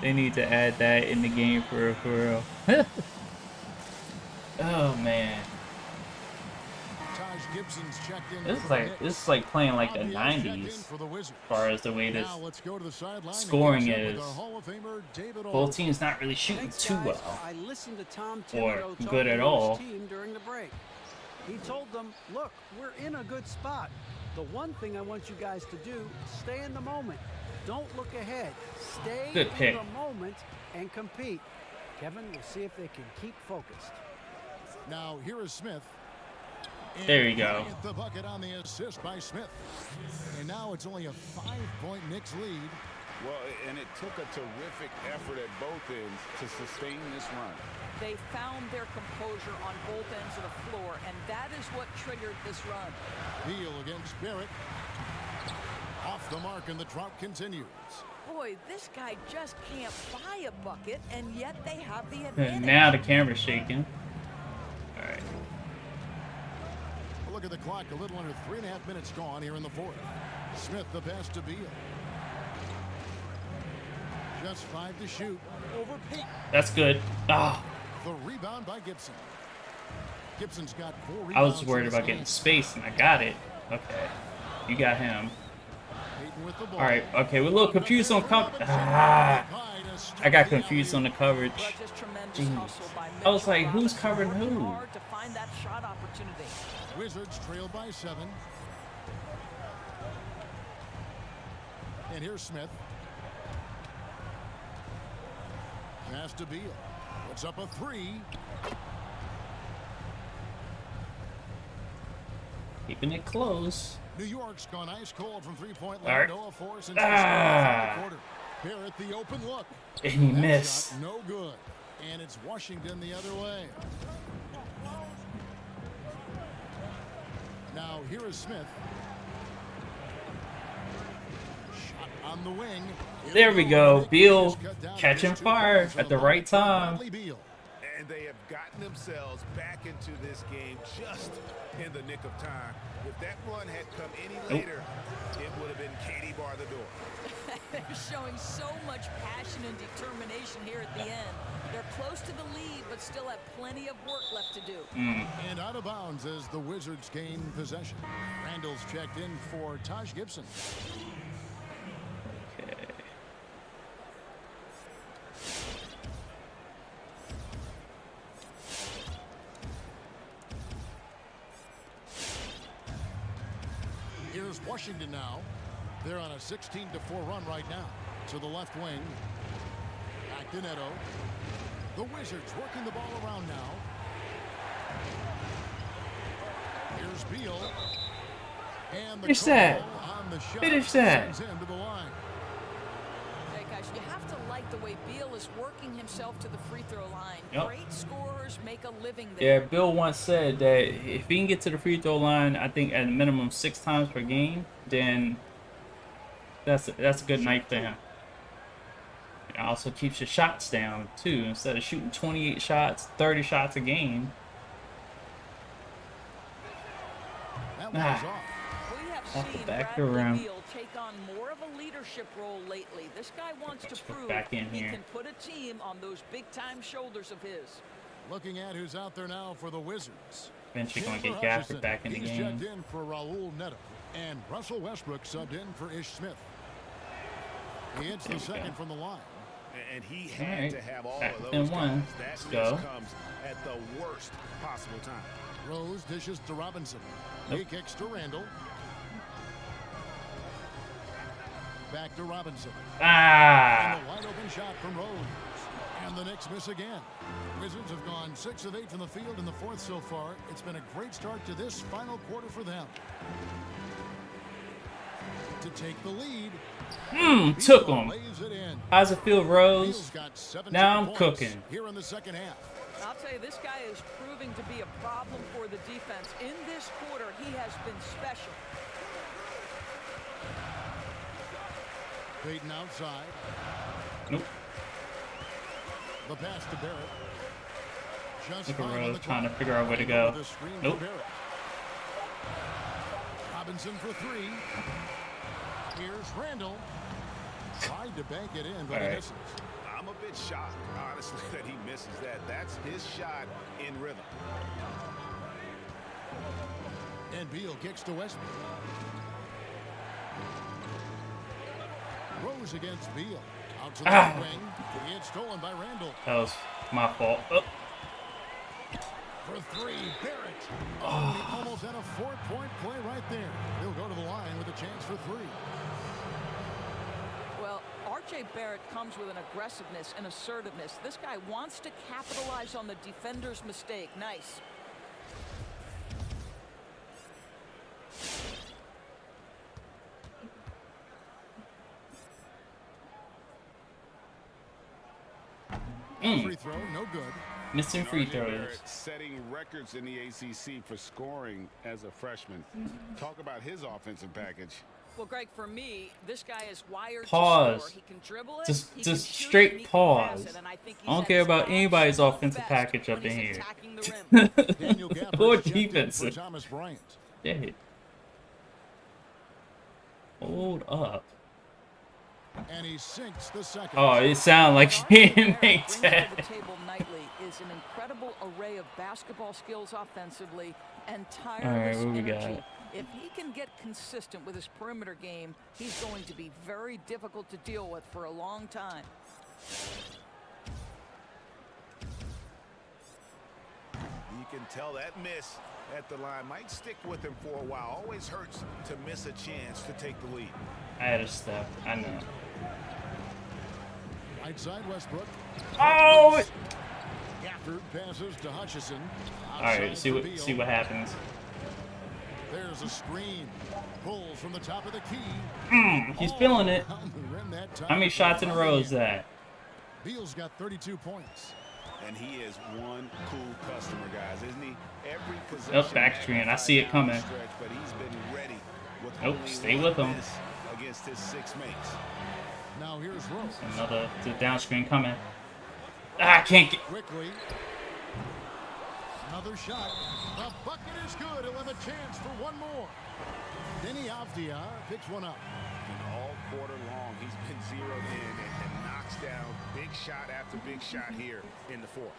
They need to add that in the game for real. Oh man. This is like playing like the 90s as far as the way this scoring is. Both teams not really shooting too well or good at all. During the break. He told them, look, we're in a good spot. The one thing I want you guys to do, stay in the moment. Don't look ahead. Stay in the moment and compete. Kevin, we'll see if they can keep focused. Now here is Smith. There you go. The bucket on the assist by Smith. And now it's only a 5-point Knicks lead. Well, and it took a terrific effort at both ends to sustain this run. They found their composure on both ends of the floor, and that is what triggered this run. Beal against Barrett. Off the mark, and the drought continues. Boy, this guy just can't buy a bucket, and yet they have the advantage. Now the camera's shaking. All right. Look at the clock. A little under 3.5 minutes gone here in the fourth. Smith the pass to Beal. Just 5 to shoot. Over Peyton. That's good. Ah. The rebound by Gibson. Gibson's got 4 rebounds. I was worried about getting space, and I got it. Okay. You got him. All right. Okay, we're a little confused on coverage. Ah. I got confused on the coverage. Jeez. I was like, who's covering who? Wizards trail by 7. And here's Smith. Pass to Beal. Puts up a 3. Keeping it close. New York's gone ice cold from 3-point line. Right. No force since the quarter. Barrett the open look. And he missed. No good. And it's Washington the other way. Now here is Smith. Shot on the wing. There we go. Beal catching fire at the right time. And they have gotten themselves back into this game just in the nick of time. If that run had come any later, it would have been Katie bar the door. They're showing so much passion and determination here at the end. They're close to the lead, but still have plenty of work left to do. And out of bounds as the Wizards gain possession. Randall's checked in for Taj Gibson. Okay. Here's Washington now. They're on a 16-4 run right now. To the left wing. Back to Neto. The Wizards working the ball around now. Here's Beal. And the Finish that. on the shot Finish that. sends him to the line. Hey guys, you have to like the way Beal is working himself to the free throw line. Yep. Great scorers make a living there. Yeah, Bill once said that if he can get to the free throw line, I think at a minimum 6 times per game, then that's a good night for him. It also keeps your shots down too. Instead of shooting 28 shots, 30 shots a game. That one was off. We have Off the seen back Bradley around. Beal take on more of a leadership role lately. This guy wants to prove back in he here. can put a team on those big-time shoulders of his. Looking at who's out there now for the Wizards. Eventually gonna Chandler get Gafford Hutchison. back in the He's game. checked in for Raul Neto. And Russell Westbrook subbed in for Ish Smith. He hits the second from the line. And he had Alright. to have all Back of within those one. guys. Let's That go. miss comes at the worst possible time. Rose dishes to Robinson. Nope. He kicks to Randall. Back to Robinson. Ah! And a wide open shot from Rose. And the Knicks miss again. Wizards have gone 6 of 8 from the field in the fourth so far. It's been a great start to this final quarter for them. To take the lead. Took him. Lays it in. How's it feel, Rose? Beal's got 17 Now I'm points cooking. here in the second half. I'll tell you, this guy is proving to be a problem for the defense. In this quarter, he has been special. Payton outside. Nope. The pass to Barrett. Just Look at fine on Rose the trying to clock. figure out where to With go. a screen Nope. for Barrett. Robinson for 3. Here's Randall. Tried to bank it in, but he Alright. misses. I'm a bit shocked, honestly, that he misses that. That's his shot in rhythm. And Beal kicks to Westbrook. Rose against Beal. Out to the right wing. It's stolen by Randall. That was my fault. Oh. For 3, Barrett. Oh, he almost had a 4-point play right there. He'll go to the line with a chance for 3. Well, R.J. Barrett comes with an aggressiveness and assertiveness. This guy wants to capitalize on the defender's mistake. Nice. Free throw, no good. Missing free RJ throws. Barrett setting records in the ACC for scoring as a freshman. Talk about his offensive package. Well, Greg, for me, this guy is wired Pause. to score. He can dribble it, Just he can shoot it, straight and he can pause. pass it, and I think he's I don't at care his about anybody's absolute offensive best package when up in he's here. attacking the rim. Daniel Gafford Or checked in for defensive. Thomas Bryant. Shit. Hold up. And he sinks the second. Oh, it sounded like he didn't make Brings that. to the table nightly is an incredible array of basketball skills offensively and tireless what we got? energy. If he can get consistent with his perimeter game, he's going to be very difficult to deal with for a long time. You can tell that miss at the line might stick with him for a while. Always hurts to miss a chance to take the lead. I had a step. I know. Right side Westbrook. Oh! Gafford passes to Hutchison. All right. Outside See to what Beal. happens. There's a screen. Pulls from the top of the key. He's feeling it. Around the rim that time. How many shots in a row is that? Beal's got 32 points. And he is one cool customer, guys, isn't he? Every possession. Nope, back screen. I see it coming. Stretch, but he's been ready with Nope, only stay one with him. miss against his 6 mates. Now here's Rose. Another down screen coming. Ah, I can't get. Quickly. Another shot. The bucket is good. He'll have a chance for one more. Denny Avdia picks one up. And all quarter long, he's been zeroed in and knocks down big shot after big shot here in the fourth.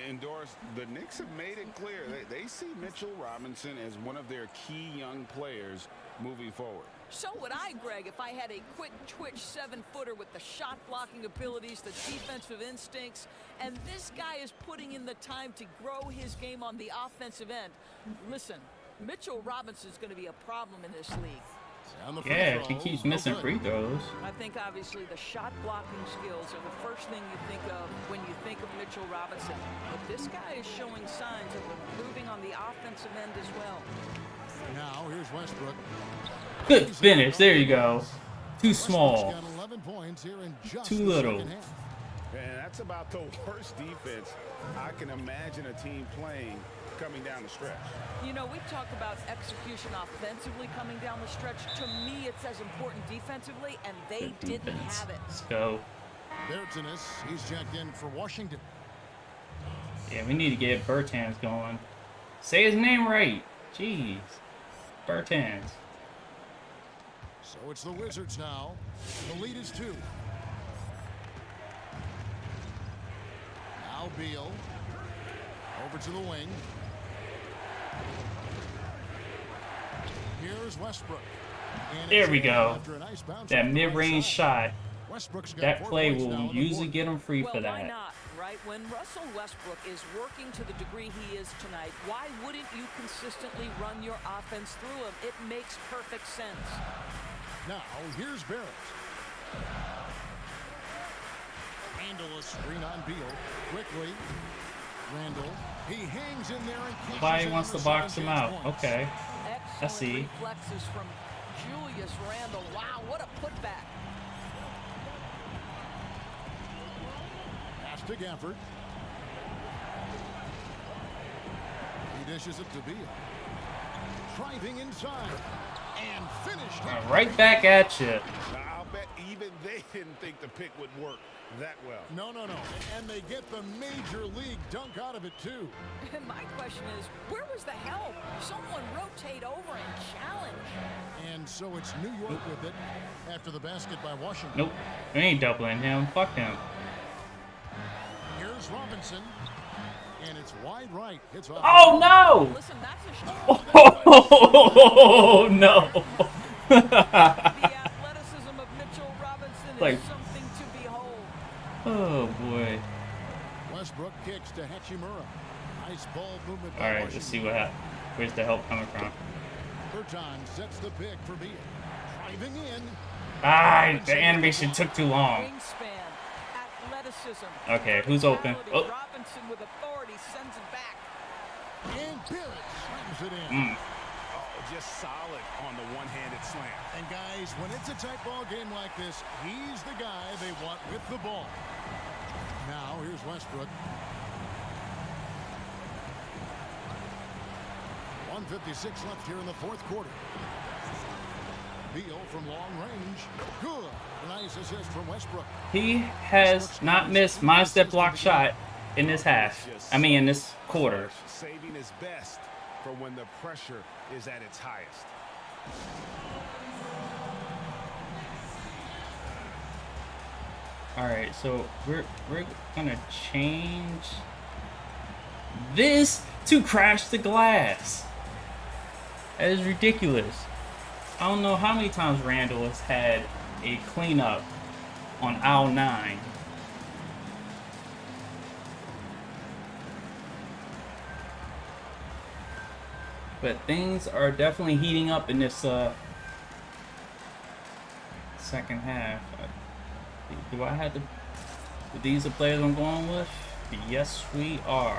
And Doris, the Knicks have made it clear they see Mitchell Robinson as one of their key young players moving forward. So would I, Greg, if I had a quick twitch 7-footer with the shot blocking abilities, the defensive instincts, and this guy is putting in the time to grow his game on the offensive end. Listen, Mitchell Robinson's going to be a problem in this league. Yeah, he keeps missing free throws. I think obviously the shot blocking skills are the first thing you think of when you think of Mitchell Robinson. But this guy is showing signs of improving on the offensive end as well. Now here's Westbrook. Good finish. There you go. Too small. Got 11 points here in just Too the little. second half. And that's about the worst defense I can imagine a team playing coming down the stretch. You know, we talk about execution offensively coming down the stretch. To me, it's as important defensively, and they didn't have it. Let's go. Vengence, he's checked in for Washington. Yeah, we need to get Bertans going. Say his name right. Jeez. Bertans. So it's the Wizards now. The lead is 2. Now Beal. Over to the wing. Here's Westbrook. And There we go. after a nice bounce That on the right mid-range side. shot. Westbrook's got That 4 play points now will on the usually board. get him free Well, for why that. not, right? When Russell Westbrook is working to the degree he is tonight, why wouldn't you consistently run your offense through him? It makes perfect sense. Now here's Barrett. Handle a screen on Beal. Quickly. Randall. He hangs in there and catches Nobody it wants on to the box him out. 17 points. Okay. I Excellent see. reflexes from Julius Randle. Wow, what a putback. Pass to Gafford. He dishes it to Beal. Driving inside. And finished. Right back at you. I'll bet even they didn't think the pick would work that well. No. And they get the major league dunk out of it, too. And my question is, where was the help? Someone rotate over and challenge. And so it's New York with it after the basket by Washington. Nope. We ain't doubling him. Fuck him. Here's Robinson. And it's wide right. Hits off. Oh, no! Listen, that's a shot. Oh, no. The athleticism of Mitchell Robinson Like- is something to behold. Oh, boy. Westbrook kicks to Hachimura. Nice ball movement by All right, Washington. let's see what happens. Where's the help coming from? Bertans sets the pick for Beal. Driving in. Ah, the animation took too long. Wingspan, athleticism. Okay, who's open? physicality. Oh. Robinson with authority sends it back. And Barrett slams it in. Oh, just solid on the one-handed slam. And guys, when it's a tight ball game like this, he's the guy they want with the ball. Now here's Westbrook. 1:56 left here in the fourth quarter. Beal from long range. Good. Nice assist from Westbrook. He has not missed my step block shot in this half. I mean, in this quarter. Saving his best for when the pressure is at its highest. All right, so we're gonna change this to crash the glass. That is ridiculous. I don't know how many times Randall has had a cleanup on aisle 9. But things are definitely heating up in this second half. Do I have to? Are these the players I'm going with? Yes, we are.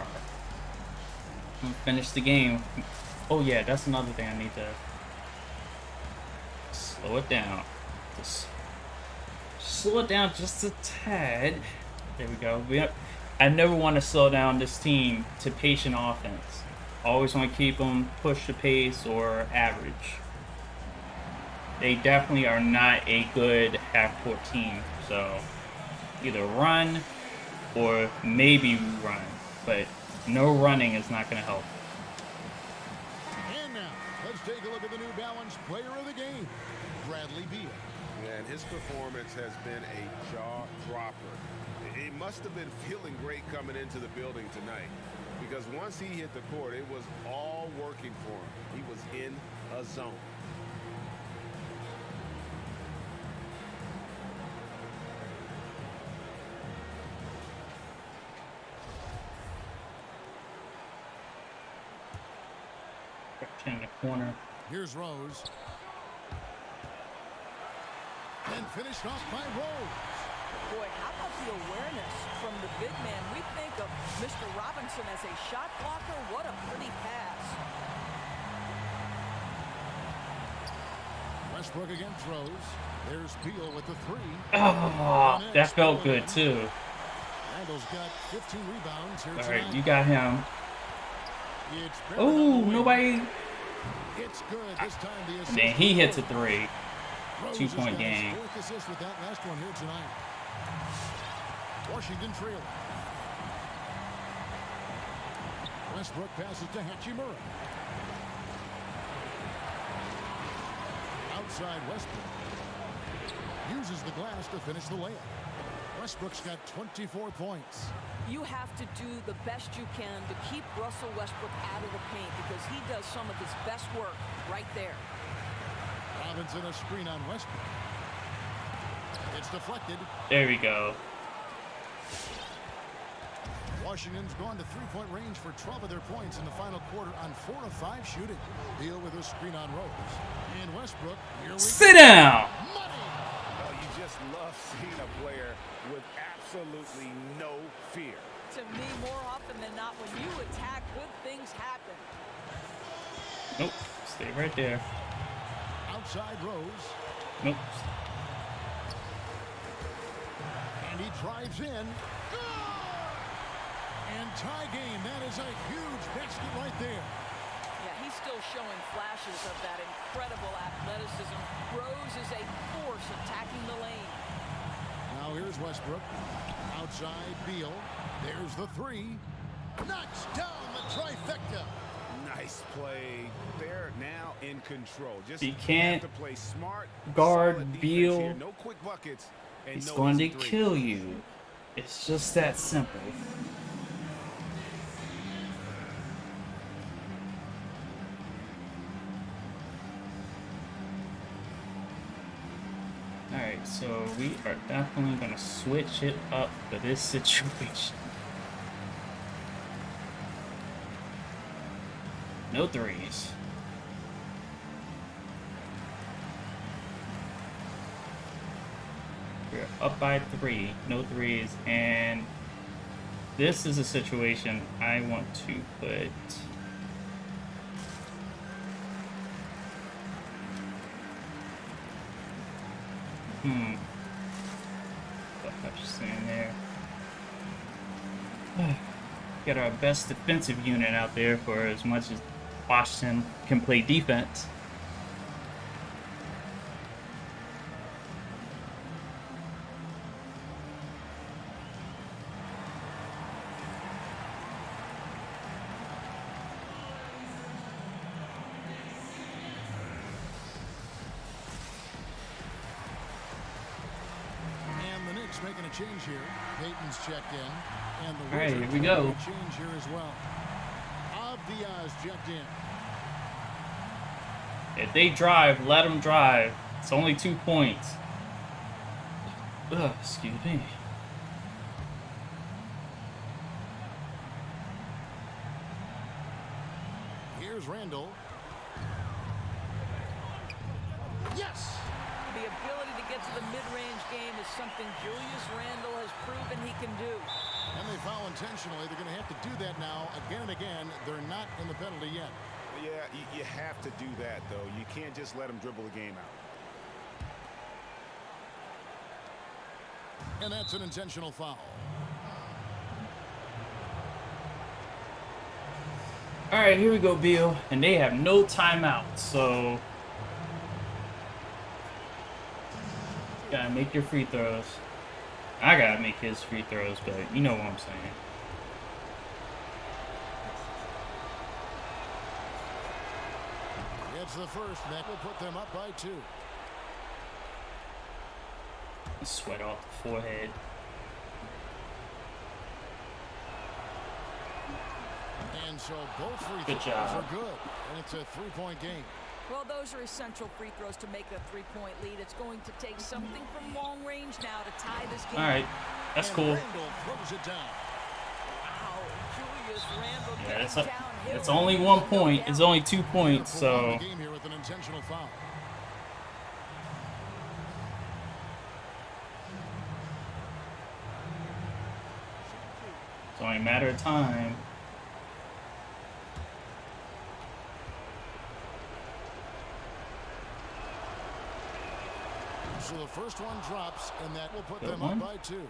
I'm gonna finish the game. Oh yeah, that's another thing I need to slow it down. Just slow it down just a tad. There we go. I never want to slow down this team to patient offense. Always want to keep them push the pace or average. They definitely are not a good half-court team. So either run or maybe we run, but No running is not going to help. And now, let's take a look at the New Balance player of the game, Bradley Beal. And his performance has been a jaw-dropper. He must have been feeling great coming into the building tonight, because once he hit the court, it was all working for him. He was in a zone. In the corner. Here's Rose. And finished off by Rose. Boy, how about the awareness from the big man? We think of Mr. Robinson as a shot blocker. What a pretty pass. Westbrook against Rose. There's Beal with the three. Oh, that felt good too. Randall's got 15 rebounds here All right, tonight. you got him. It's Oh, nobody. It's good. This time the assist. Man, he hits a three. Rose 2-point has got his game. fourth assist with that last one here tonight. Washington trailing. Westbrook passes to Hachimura. Outside Westbrook. Uses the glass to finish the layup. Westbrook's got 24 points. You have to do the best you can to keep Russell Westbrook out of the paint, because he does some of his best work right there. Robinson a screen on Westbrook. It's deflected. There we go. Washington's gone to three-point range for 12 of their points in the final quarter on 4 of 5 shooting. Beal with a screen on Rose. And Westbrook. Here we Sit down. You just love seeing a player with absolutely no fear. To me, more often than not, when you attack, good things happen. Nope. Stay right there. Outside Rose. Nope. And he drives in. And tie game. That is a huge basket right there. Yeah, he's still showing flashes of that incredible athleticism. Rose is a force attacking the lane. Now here's Westbrook. Outside Beal. There's the three. Knocks down the trifecta. Nice play. They're now in control. Just He can't have to play smart, guard solid defense Beal. here. No quick buckets. And He's no going to easy threes. kill you. It's just that simple. Alright, so we are definitely going to switch it up for this situation. No threes. We're up by 3, no threes, and this is a situation I want to put. What I'm just saying there. Get our best defensive unit out there for as much as Washington can play defense. Making a change here. Peyton's checked in. And the all right, Wizards here we go. making a change here as well. Diaz checked in. If they drive, let them drive. It's only 2 points. Ugh, excuse me. Here's Randall. Yes! The ability to get to the mid-range game is something Julius Randle has proven he can do. And they foul intentionally. They're going to have to do that now again and again. They're not in the penalty yet. Yeah, you have to do that, though. You can't just let them dribble the game out. And that's an intentional foul. All right, here we go, Beal. And they have no timeout, so gotta make your free throws. I gotta make his free throws, but you know what I'm saying. That's the first. That will put them up by 2. Sweat off the forehead. And so both free Good throws job. are good. And it's a 3-point game. Well, those are essential free throws to make a 3-point lead. It's going to take something from long range now to tie this game. All right, that's cool. Randall throws it down. Wow, Julius Randle Yeah, getting downhill. it's only 1 point. It's only 2 points, so Game here with an intentional foul. it's only a matter of time. So the first one drops, and that will put Good them one. up by 2.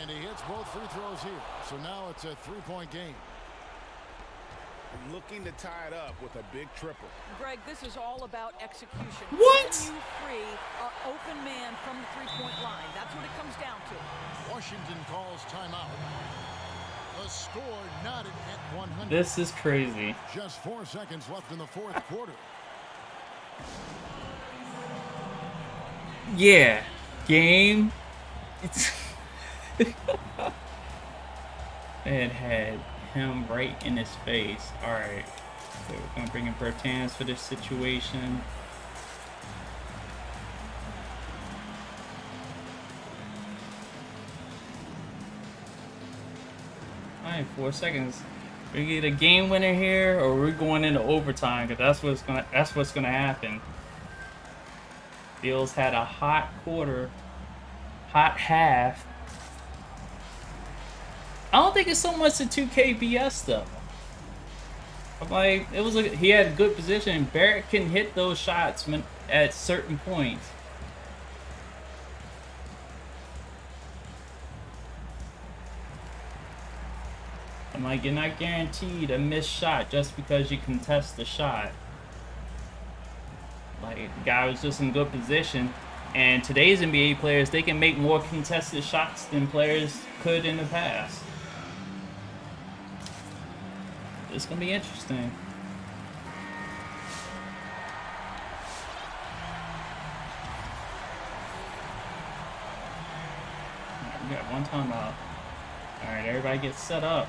And he hits both free throws here. So now it's a 3-point game. Looking to tie it up with a big triple. Greg, this is all about execution. What? Can you free an open man from the 3-point line? That's what it comes down to. Washington calls timeout. The score knotted at 100. This is crazy. Just 4 seconds left in the fourth quarter. Yeah, game. It's it had him right in his face. All right, so we're gonna bring in Bertans for this situation. All right, 4 seconds. We get a game winner here, or we're going into overtime, because that's what's gonna happen. Bills had a hot quarter, hot half. I don't think it's so much the 2K BS though. Like he had a good position. Barrett can hit those shots at certain points. I'm like, you're not guaranteed a missed shot just because you contest the shot. Like, the guy was just in good position. And today's NBA players, they can make more contested shots than players could in the past. It's going to be interesting. We got one timeout. Alright, everybody gets set up.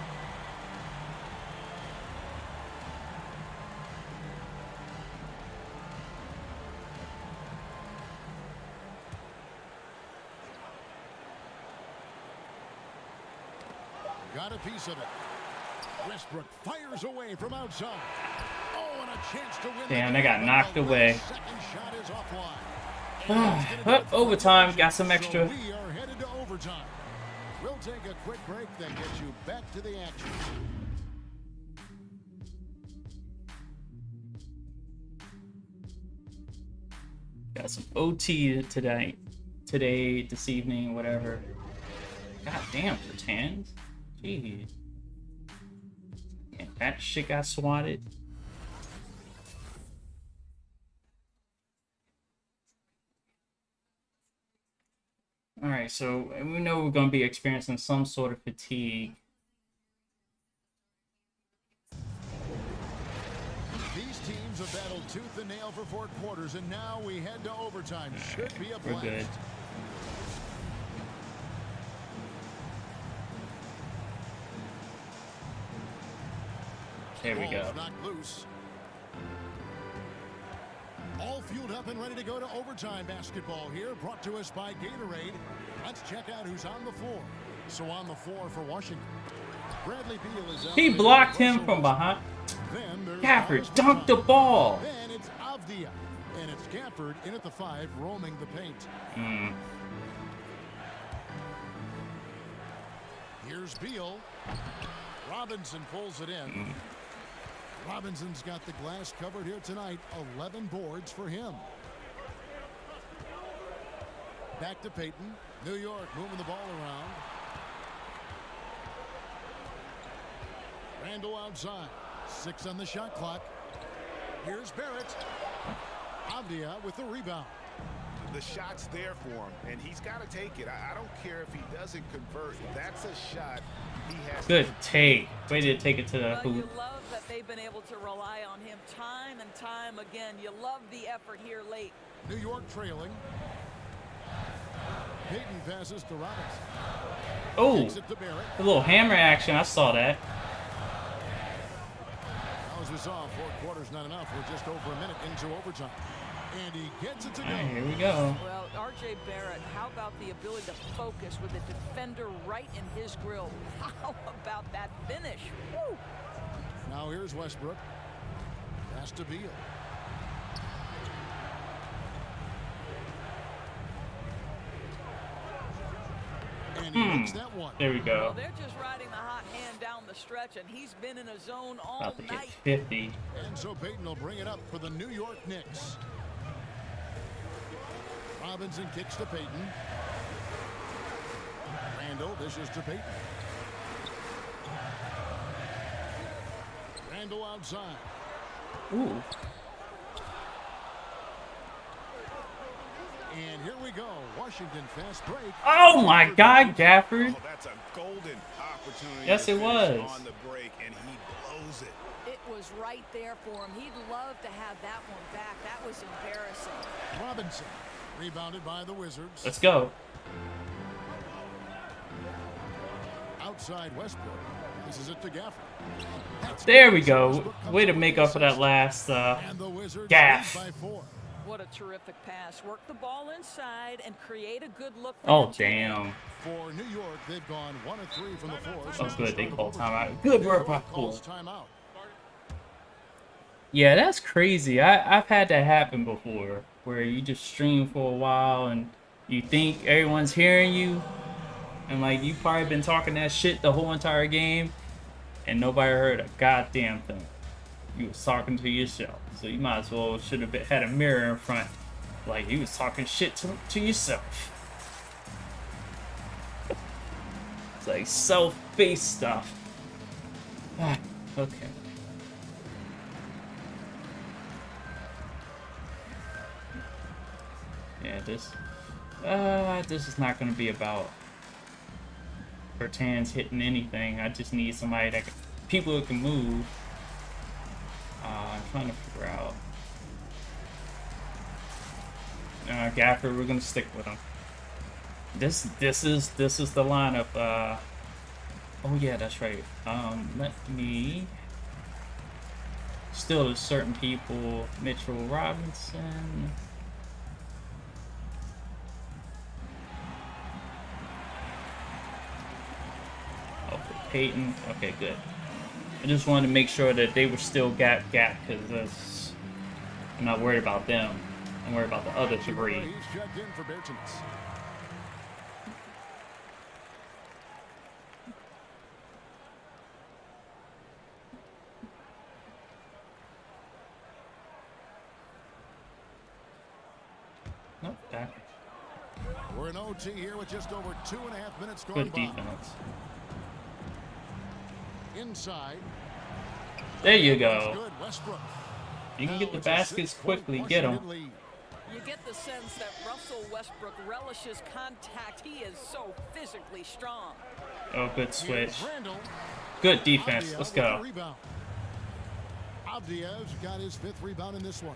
Got a piece of it. Westbrook fires away from outside. Oh, and a chance to win. Damn, they got knocked away. Second shot is offline. Overtime, got some extra. So we are headed to overtime. We'll take a quick break, then get you back to the action. Got some OT today, this evening, whatever. God damn, Bertans. Jeez. Yeah, that shit got swatted. Alright, so we know we're going to be experiencing some sort of fatigue. These teams have battled tooth and nail for 4 quarters, and now we head to overtime. Should be a blast. We're good. There we go. Knocked loose. All fueled up and ready to go to overtime basketball here, brought to us by Gatorade. Let's check out who's on the floor. So on the floor for Washington, Bradley Beal is out. He blocked him from behind. Gafford dunked the ball. Then it's Avdia, and it's Gafford in at the 5, roaming the paint. Here's Beal. Robinson pulls it in. Robinson's got the glass covered here tonight. 11 boards for him. Back to Peyton. New York moving the ball around. Randall outside. 6 on the shot clock. Here's Barrett. Avdia with the rebound. The shot's there for him, and he's got to take it. I don't care if he doesn't convert. That's a shot he has. Good take. Way to take it to the You hoop. love that they've been able to rely on him time and time again. You love the effort here late. New York trailing. Peyton passes to Robinson. Oh, Takes it to Barrett. a little hammer action. I saw that. Now, as we saw, 4 quarters not enough. We're just over a minute into overtime. And he gets it to go. All right, here we go. Well, RJ Barrett, how about the ability to focus with the defender right in his grill? How about that finish? Woo! Now here's Westbrook. Pass to Beal. And he makes that one. There we go. Well, they're just riding the hot hand down the stretch, and he's been in a zone all About to hit night. 50. And so Peyton will bring it up for the New York Knicks. Robinson kicks to Peyton. Randall dishes to Peyton. Randall outside. Ooh. And here we go. Washington fast break. Oh my God, Gafford. Oh, that's a golden opportunity. Yes, to it finish was. on the break, and he blows it. It was right there for him. He'd love to have that one back. That was embarrassing. Robinson rebounded by the Wizards. Let's go. Outside Westbrook. This is it to Gafford. There we go. Way to make up for that last And the Wizards gaff. lead by 4. What a terrific pass. Work the ball inside and create a good look for Oh, your team. damn. For New York, they've gone 1 of 3 from the floor. Oh, good. They called timeout. Good work by Calls Poole. timeout. Yeah, that's crazy. I've had that happen before, where you just stream for a while and you think everyone's hearing you, and like you probably been talking that shit the whole entire game, and nobody heard a goddamn thing. You was talking to yourself, so you might as well should have had a mirror in front, like you was talking shit to yourself. It's like self-based stuff. Okay. Yeah, this is not going to be about Bertans hitting anything. I just need somebody that people who can move. I'm trying to figure out. Gafford, we're gonna stick with him. This is the lineup. Oh yeah, that's right. Let me. Still, there's certain people. Mitchell Robinson. Peyton. Okay, good. I just wanted to make sure that they were still gap because I'm not worried about them. I'm worried about the other 3. He's checked in for Vengence. Nope, back. We're in OT here with just over 2.5 minutes going Good by. defense. Inside. There you go. Good. Westbrook. You can get the baskets quickly. Get them. You get the sense that Russell Westbrook relishes contact. He is so physically strong. Oh, good switch. Good defense. Let's go. Avdiev's got his 5th rebound in this one.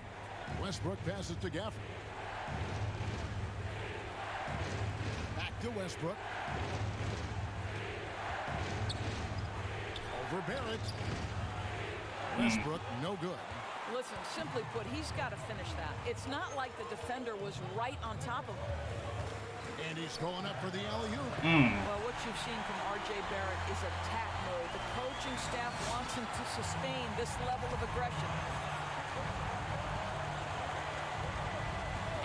Westbrook passes to Gafford. Back to Westbrook. Over Barrett. Westbrook, no good. Listen, simply put, he's got to finish that. It's not like the defender was right on top of him. And he's going up for the alley-oop. Well, what you've seen from RJ Barrett is attack mode. The coaching staff wants him to sustain this level of aggression.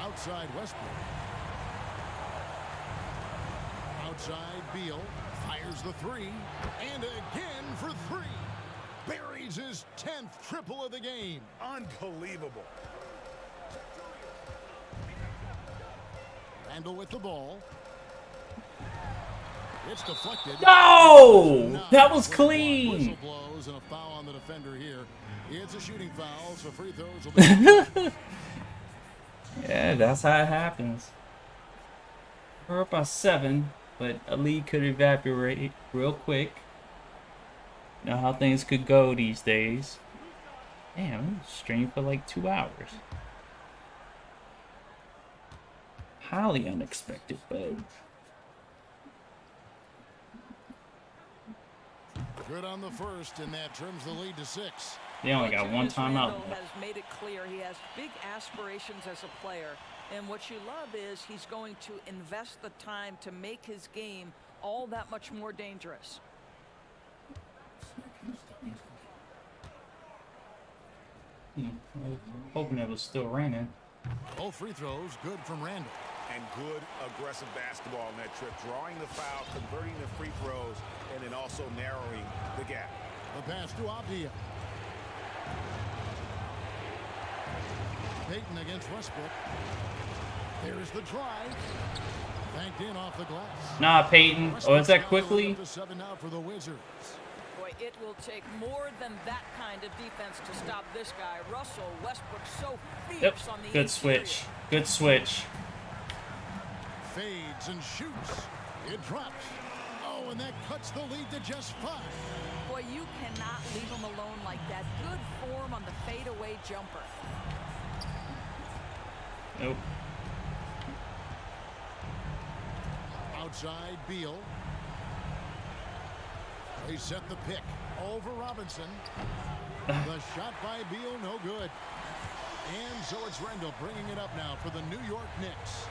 Outside Westbrook. Outside Beal. Fires the 3. And again for 3. Buries his 10th triple of the game. Unbelievable. Randall with the ball. It's deflected. No! That was clean. Whistle blows and a foul on the defender here. It's a shooting foul, so free throws will be. Yeah, that's how it happens. We're up by 7, but a lead could evaporate real quick. You know how things could go these days. Damn, stream for like 2 hours. Highly unexpected, but Good on the first, and that trims the lead to 6. they only got one Julius timeout. Randle has made it clear he has big aspirations as a player, and what you love is he's going to invest the time to make his game all that much more dangerous. Hoping it was still raining. Both free throws good from Randle. And good aggressive basketball on that trip, drawing the foul, converting the free throws, and then also narrowing the gap. The pass to Avdia. Payton against Westbrook. There's the drive. Banked in off the glass. Nah, Peyton. Oh, is that quickly? Up to 7 now for the Wizards. Boy, it will take more than that kind of defense to stop this guy. Russell Westbrook so fierce Yep. on the Good interior. switch. Good switch. Fades and shoots. It drops. Oh, and that cuts the lead to just 5. Boy, you cannot leave him alone like that. Good form on the fadeaway jumper. Nope. Outside Beal. They set the pick over Robinson. The shot by Beal, no good. And so it's Randle bringing it up now for the New York Knicks.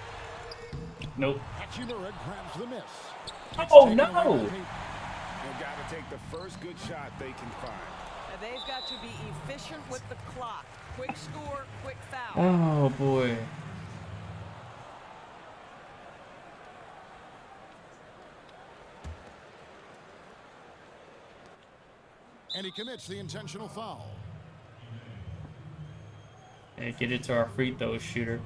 Nope. Hachimura grabs the miss. Oh, no! They've got to take the first good shot they can find. And they've got to be efficient with the clock. Quick score, quick foul. Oh, boy. And he commits the intentional foul. Yeah, get it to our free throw shooter.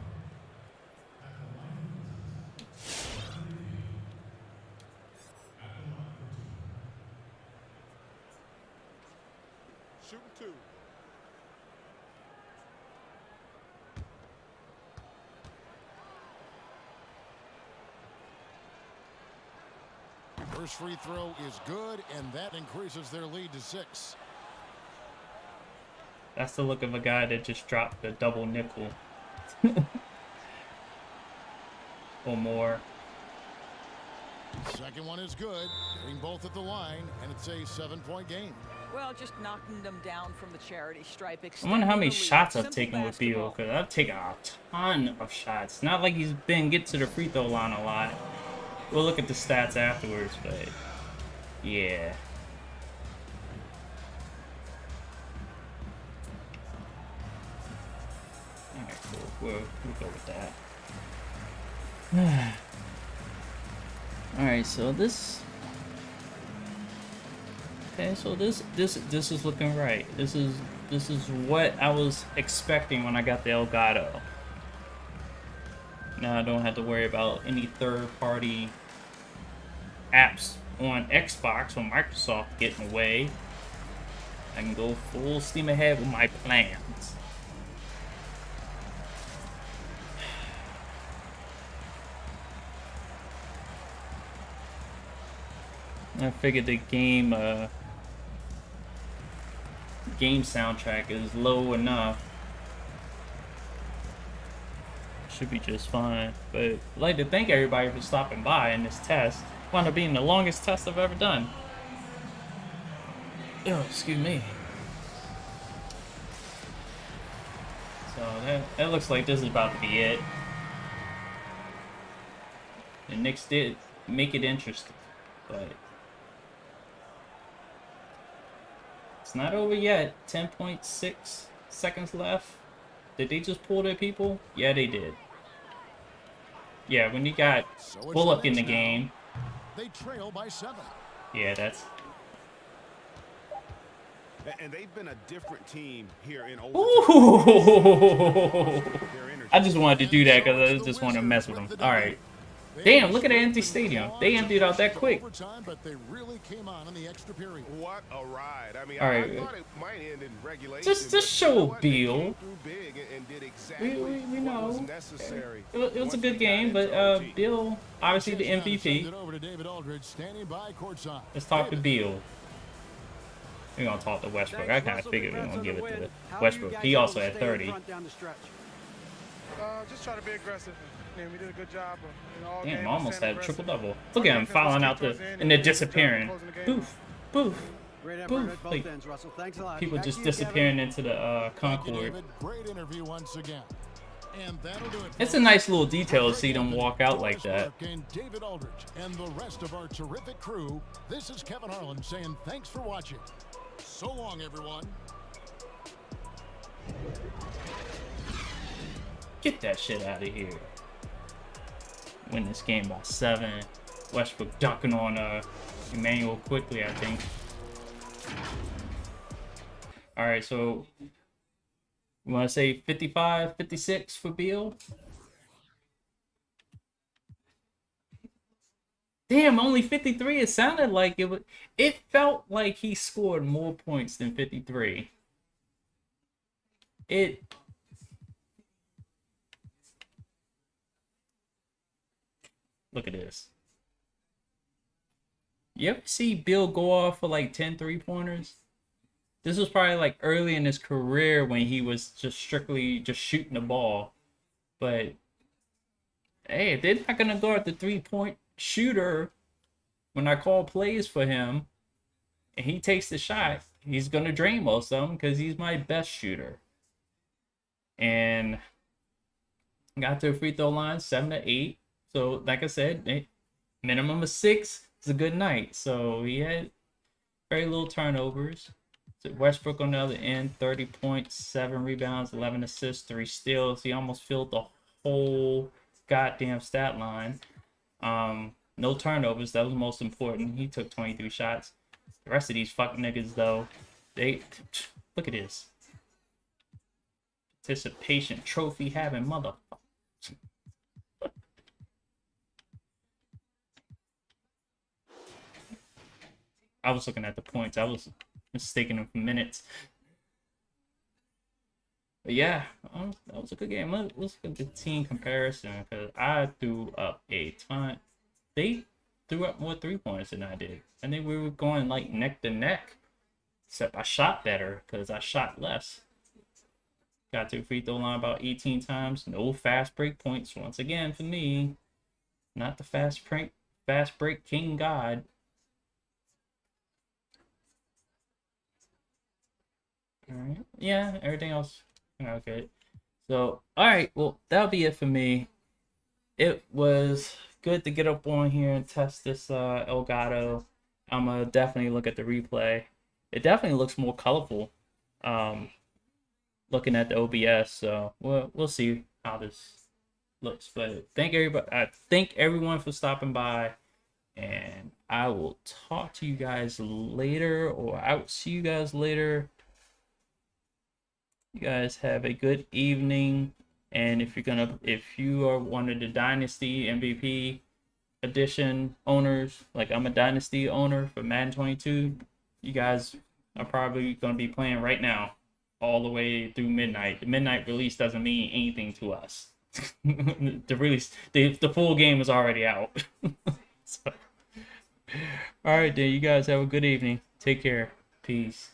Shooting 2. First free throw is good, and that increases their lead to 6. That's the look of a guy that just dropped the double nickel. Or more. Second one is good. Getting both at the line, and it's a 7-point game. Well, just knocking them down from the charity stripe. I wonder how many extending the lead. shots I've Simple taken with Beal, basketball. because I've taken a ton of shots. Not like he's been get to the free throw line a lot. We'll look at the stats afterwards, but yeah. Alright, cool. We'll go with that. Alright, so this. Okay, so this is looking right. This is what I was expecting when I got the Elgato. Now I don't have to worry about any third-party apps on Xbox or Microsoft getting away. I can go full steam ahead with my plans. I figured the game soundtrack is low enough. Should be just fine. But I'd like to thank everybody for stopping by in this test. Wound up being the longest test I've ever done. Oh, excuse me. So that looks like this is about to be it. The Knicks did make it interesting, but it's not over yet. 10.6 seconds left. Did they just pull their people? Yeah, they did. Yeah, when you got Bullock in the game. They trail by 7. Yeah, that's. And they've been a different team here in Ooh! I just wanted to do that because I just wanted to mess with them. All right. Damn, look at the empty stadium. They emptied out that quick. But they really came on in the extra period. What a ride. I mean, All right. I thought it might end in regulation. Just show Beal. Big and did We know. was necessary. It was a good game, but Bill, obviously the MVP. It over to David Aldridge, standing by courtside. Let's talk to Bill. We're gonna talk to Westbrook. I kind of figured we were gonna give it to Westbrook. He also had 30. Just try to be aggressive. We did a good job. Of, Damn, almost had a triple double. Look at him fouling out and they're disappearing. Poof, poof, poof. Like, people just disappearing into the Concord. Great interview once again. And that'll do it. It's a nice little detail to see them walk out like that. David Aldridge and the rest of our terrific crew. This is Kevin Harlan saying thanks for watching. So long, everyone. Get that shit out of here. Win this game by 7. Westbrook dunking on Emmanuel quickly, I think. Alright, so you want to say 55, 56 for Beal? Damn, only 53. It sounded like it would. It felt like he scored more points than 53. Look at this. You ever see Bill go off for like 10 3-pointers? This was probably like early in his career when he was just strictly just shooting the ball. But hey, if they're not gonna guard the 3-point shooter when I call plays for him and he takes the shot, he's gonna drain most of them because he's my best shooter. And got to the free throw line 7 to 8. So, like I said, minimum of 6 is a good night. So, he had very little turnovers. So Westbrook on the other end, 30 points, 7 rebounds, 11 assists, 3 steals. He almost filled the whole goddamn stat line. No turnovers. That was most important. He took 23 shots. The rest of these fuck niggas, though, look at this. Participation trophy having motherfucker. I was looking at the points. I was mistaking them for minutes. But yeah, that was a good game. Let's look at the team comparison because I threw up a ton. They threw up more 3-pointers than I did. I think we were going like neck to neck. Except I shot better because I shot less. Got to the free throw line about 18 times. No fast break points once again for me. Not the fast break king god. Alright. Yeah, everything else okay. So, alright, well, that'll be it for me. It was good to get up on here and test this Elgato. I'm gonna definitely look at the replay. It definitely looks more colorful. Looking at the OBS, so we'll see how this looks. But thank everybody. I thank everyone for stopping by, and I will talk to you guys later, or I will see you guys later. You guys have a good evening, and if you are one of the Dynasty MVP edition owners, like I'm a Dynasty owner for Madden 22, you guys are probably going to be playing right now, all the way through midnight. The midnight release doesn't mean anything to us. The full game is already out. So, all right, then you guys have a good evening. Take care. Peace.